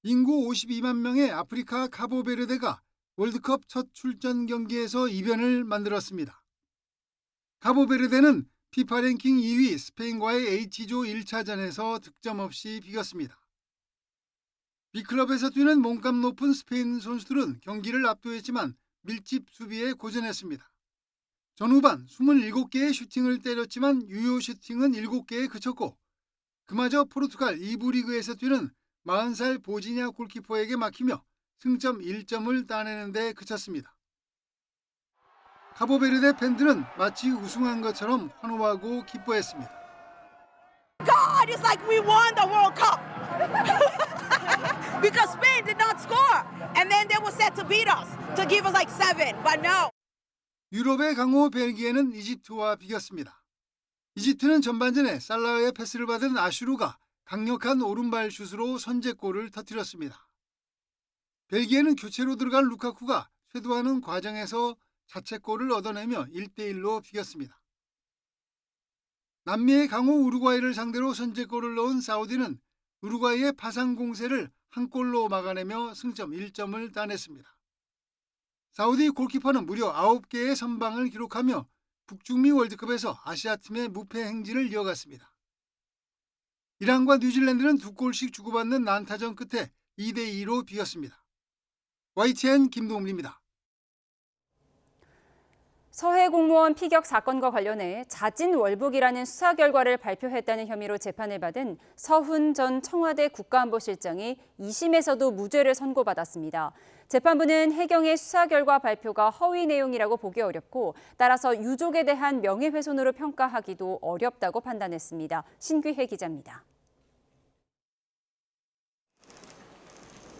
인구 52만 명의 아프리카 카보베르데가 월드컵 첫 출전 경기에서 이변을 만들었습니다. 카보베르데는 피파 랭킹 2위 스페인과의 H조 1차전에서 득점 없이 비겼습니다. B클럽에서 뛰는 몸값 높은 스페인 선수들은 경기를 압도했지만 밀집 수비에 고전했습니다. 전후반 27개의 슈팅을 때렸지만 유효 슈팅은 7개에 그쳤고 그마저 포르투갈 2부 리그에서 뛰는 40살 보지냐 골키퍼에게 막히며 승점 1점을 따내는 데 그쳤습니다. 카보베르데 팬들은 마치 우승한 것처럼 환호하고 기뻐했습니다. God, it's like we won the World Cup. Because Spain did not score. And then they were set to beat us, to give us like 7, but no. 유럽의 강호 벨기에는 이집트와 비겼습니다. 이집트는 전반전에 살라흐의 패스를 받은 아슈르가 강력한 오른발 슛으로 선제골을 터뜨렸습니다. 벨기에는 교체로 들어간 루카쿠가 쇄도하는 과정에서 자책골을 얻어내며 1대1로 비겼습니다. 남미의 강호 우루과이를 상대로 선제골을 넣은 사우디는 우루과이의 파상 공세를 한 골로 막아내며 승점 1점을 따냈습니다. 사우디 골키퍼는 무려 9개의 선방을 기록하며 북중미 월드컵에서 아시아팀의 무패 행진을 이어갔습니다. 이란과 뉴질랜드는 2골씩 주고받는 난타전 끝에 2대2로 비겼습니다. YTN 김동민입니다. 서해 공무원 피격 사건과 관련해 자진월북이라는 수사 결과를 발표했다는 혐의로 재판을 받은 서훈 전 청와대 국가안보실장이 2심에서도 무죄를 선고받았습니다. 재판부는 해경의 수사 결과 발표가 허위 내용이라고 보기 어렵고 따라서 유족에 대한 명예훼손으로 평가하기도 어렵다고 판단했습니다. 신귀혜 기자입니다.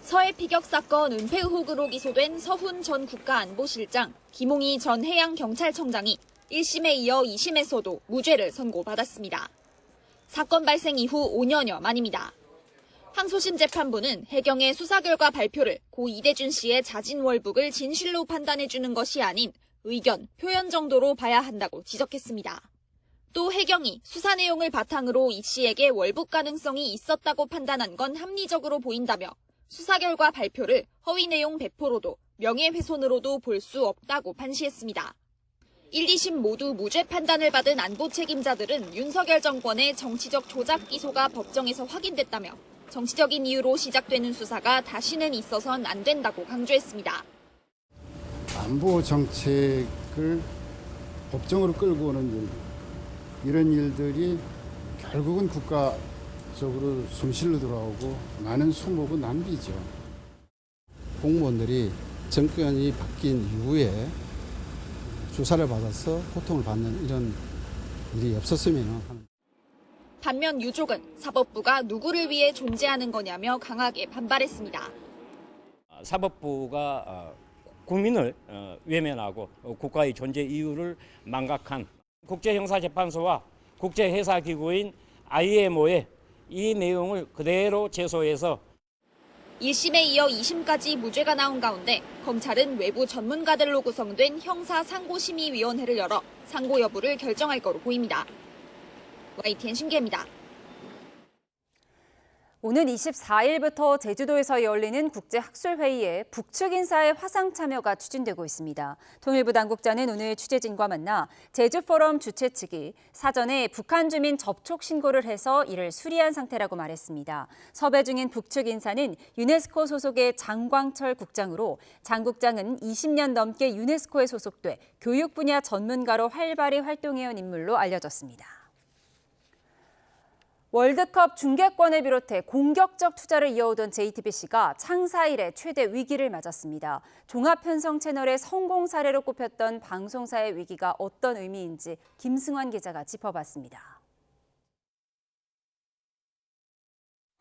서해 피격 사건 은폐 의혹으로 기소된 서훈 전 국가안보실장, 김홍희 전 해양경찰청장이 1심에 이어 2심에서도 무죄를 선고받았습니다. 사건 발생 이후 5년여 만입니다. 항소심 재판부는 해경의 수사 결과 발표를 고 이대준 씨의 자진월북을 진실로 판단해주는 것이 아닌 의견, 표현 정도로 봐야 한다고 지적했습니다. 또 해경이 수사 내용을 바탕으로 이 씨에게 월북 가능성이 있었다고 판단한 건 합리적으로 보인다며 수사 결과 발표를 허위 내용 배포로도 명예훼손으로도 볼 수 없다고 판시했습니다. 1, 2심 모두 무죄 판단을 받은 안보 책임자들은 윤석열 정권의 정치적 조작 기소가 법정에서 확인됐다며 정치적인 이유로 시작되는 수사가 다시는 있어선 안 된다고 강조했습니다. 안보 정책을 법정으로 끌고 오는 일, 이런 일들이 결국은 국가적으로 손실로 돌아오고 많은 수목은 낭비죠. 공무원들이 정권이 바뀐 이후에 조사를 받아서 고통을 받는 이런 일이 없었으면 하는. 반면 유족은 사법부가 누구를 위해 존재하는 거냐며 강하게 반발했습니다. 사법부가 국민을 외면하고 국가의 존재 이유를 망각한 국제형사재판소와 국제해사기구인 IMO에 이 내용을 그대로 제소해서 1심에 이어 2심까지 무죄가 나온 가운데 검찰은 외부 전문가들로 구성된 형사상고심의위원회를 열어 상고 여부를 결정할 거로 보입니다. YTN 신기입니다. 오는 24일부터 제주도에서 열리는 국제학술회의에 북측 인사의 화상 참여가 추진되고 있습니다. 통일부 당국자는 오늘 취재진과 만나 제주포럼 주최 측이 사전에 북한 주민 접촉 신고를 해서 이를 수리한 상태라고 말했습니다. 섭외 중인 북측 인사는 유네스코 소속의 장광철 국장으로 장 국장은 20년 넘게 유네스코에 소속돼 교육 분야 전문가로 활발히 활동해온 인물로 알려졌습니다. 월드컵 중계권을 비롯해 공격적 투자를 이어오던 JTBC가 창사 이래 최대 위기를 맞았습니다. 종합편성 채널의 성공 사례로 꼽혔던 방송사의 위기가 어떤 의미인지 김승환 기자가 짚어봤습니다.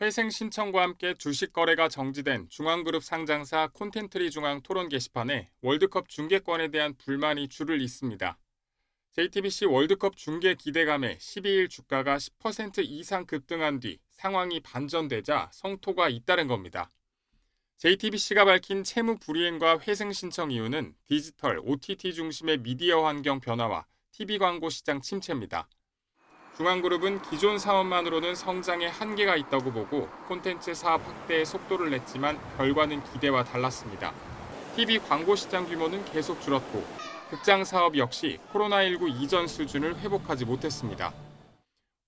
회생 신청과 함께 주식 거래가 정지된 중앙그룹 상장사 콘텐트리 중앙 토론 게시판에 월드컵 중계권에 대한 불만이 줄을 잇습니다. JTBC 월드컵 중계 기대감에 12일 주가가 10% 이상 급등한 뒤 상황이 반전되자 성토가 잇따른 겁니다. JTBC가 밝힌 채무 불이행과 회생 신청 이유는 디지털, OTT 중심의 미디어 환경 변화와 TV 광고 시장 침체입니다. 중앙그룹은 기존 사업만으로는 성장에 한계가 있다고 보고 콘텐츠 사업 확대에 속도를 냈지만 결과는 기대와 달랐습니다. TV 광고 시장 규모는 계속 줄었고 극장 사업 역시 코로나19 이전 수준을 회복하지 못했습니다.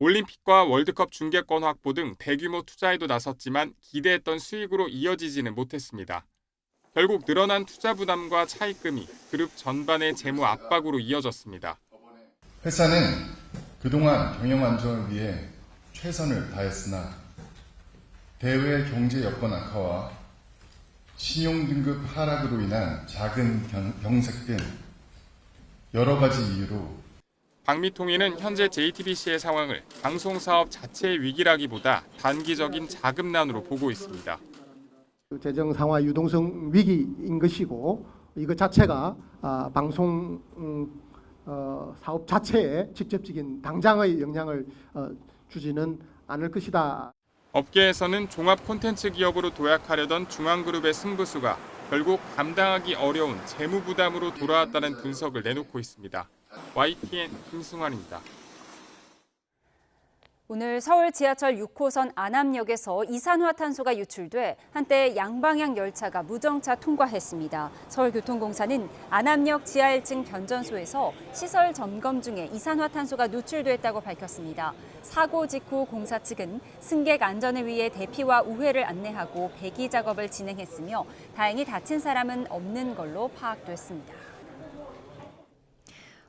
올림픽과 월드컵 중계권 확보 등 대규모 투자에도 나섰지만 기대했던 수익으로 이어지지는 못했습니다. 결국 늘어난 투자 부담과 차입금이 그룹 전반의 재무 압박으로 이어졌습니다. 회사는 그동안 경영 안정을 위해 최선을 다했으나 대외 경제 여건 악화와 신용 등급 하락으로 인한 작은 병색 등 여러 가지 이유로 박미통위는 현재 JTBC의 상황을 방송사업 자체의 위기라기보다 단기적인 자금난으로 보고 있습니다. 재정 상황 유동성 위기인 것이고 이것 자체가 방송 사업 자체에 직접적인 당장의 영향을 주지는 않을 것이다. 업계에서는 종합 콘텐츠 기업으로 도약하려던 중앙그룹의 승부수가 결국 감당하기 어려운 재무 부담으로 돌아왔다는 분석을 내놓고 있습니다. YTN 김승환입니다. 오늘 서울 지하철 6호선 안암역에서 이산화탄소가 유출돼 한때 양방향 열차가 무정차 통과했습니다. 서울교통공사는 안암역 지하 1층 변전소에서 시설 점검 중에 이산화탄소가 누출됐다고 밝혔습니다. 사고 직후 공사 측은 승객 안전을 위해 대피와 우회를 안내하고 배기 작업을 진행했으며 다행히 다친 사람은 없는 걸로 파악됐습니다.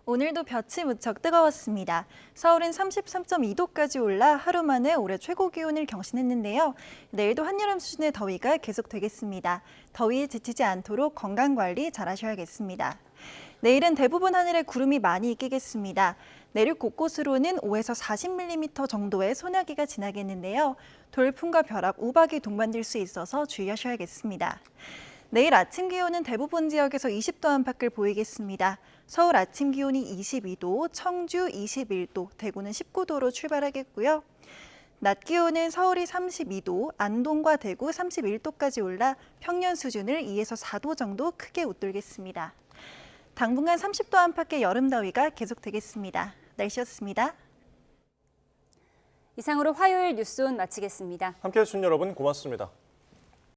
오늘도 볕이 무척 뜨거웠습니다. 서울은 33.2도까지 올라 하루 만에 올해 최고 기온을 경신했는데요. 내일도 한여름 수준의 더위가 계속되겠습니다. 더위에 지치지 않도록 건강관리 잘하셔야겠습니다. 내일은 대부분 하늘에 구름이 많이 끼겠습니다. 내륙 곳곳으로는 5에서 40mm 정도의 소나기가 지나겠는데요. 돌풍과 벼락, 우박이 동반될 수 있어서 주의하셔야겠습니다. 내일 아침 기온은 대부분 지역에서 20도 안팎을 보이겠습니다. 서울 아침 기온이 22도, 청주 21도, 대구는 19도로 출발하겠고요. 낮 기온은 서울이 32도, 안동과 대구 31도까지 올라 평년 수준을 2에서 4도 정도 크게 웃돌겠습니다. 당분간 30도 안팎의 여름 더위가 계속되겠습니다. 날씨였습니다. 이상으로 화요일 뉴스온 마치겠습니다. 함께해 주신 여러분 고맙습니다.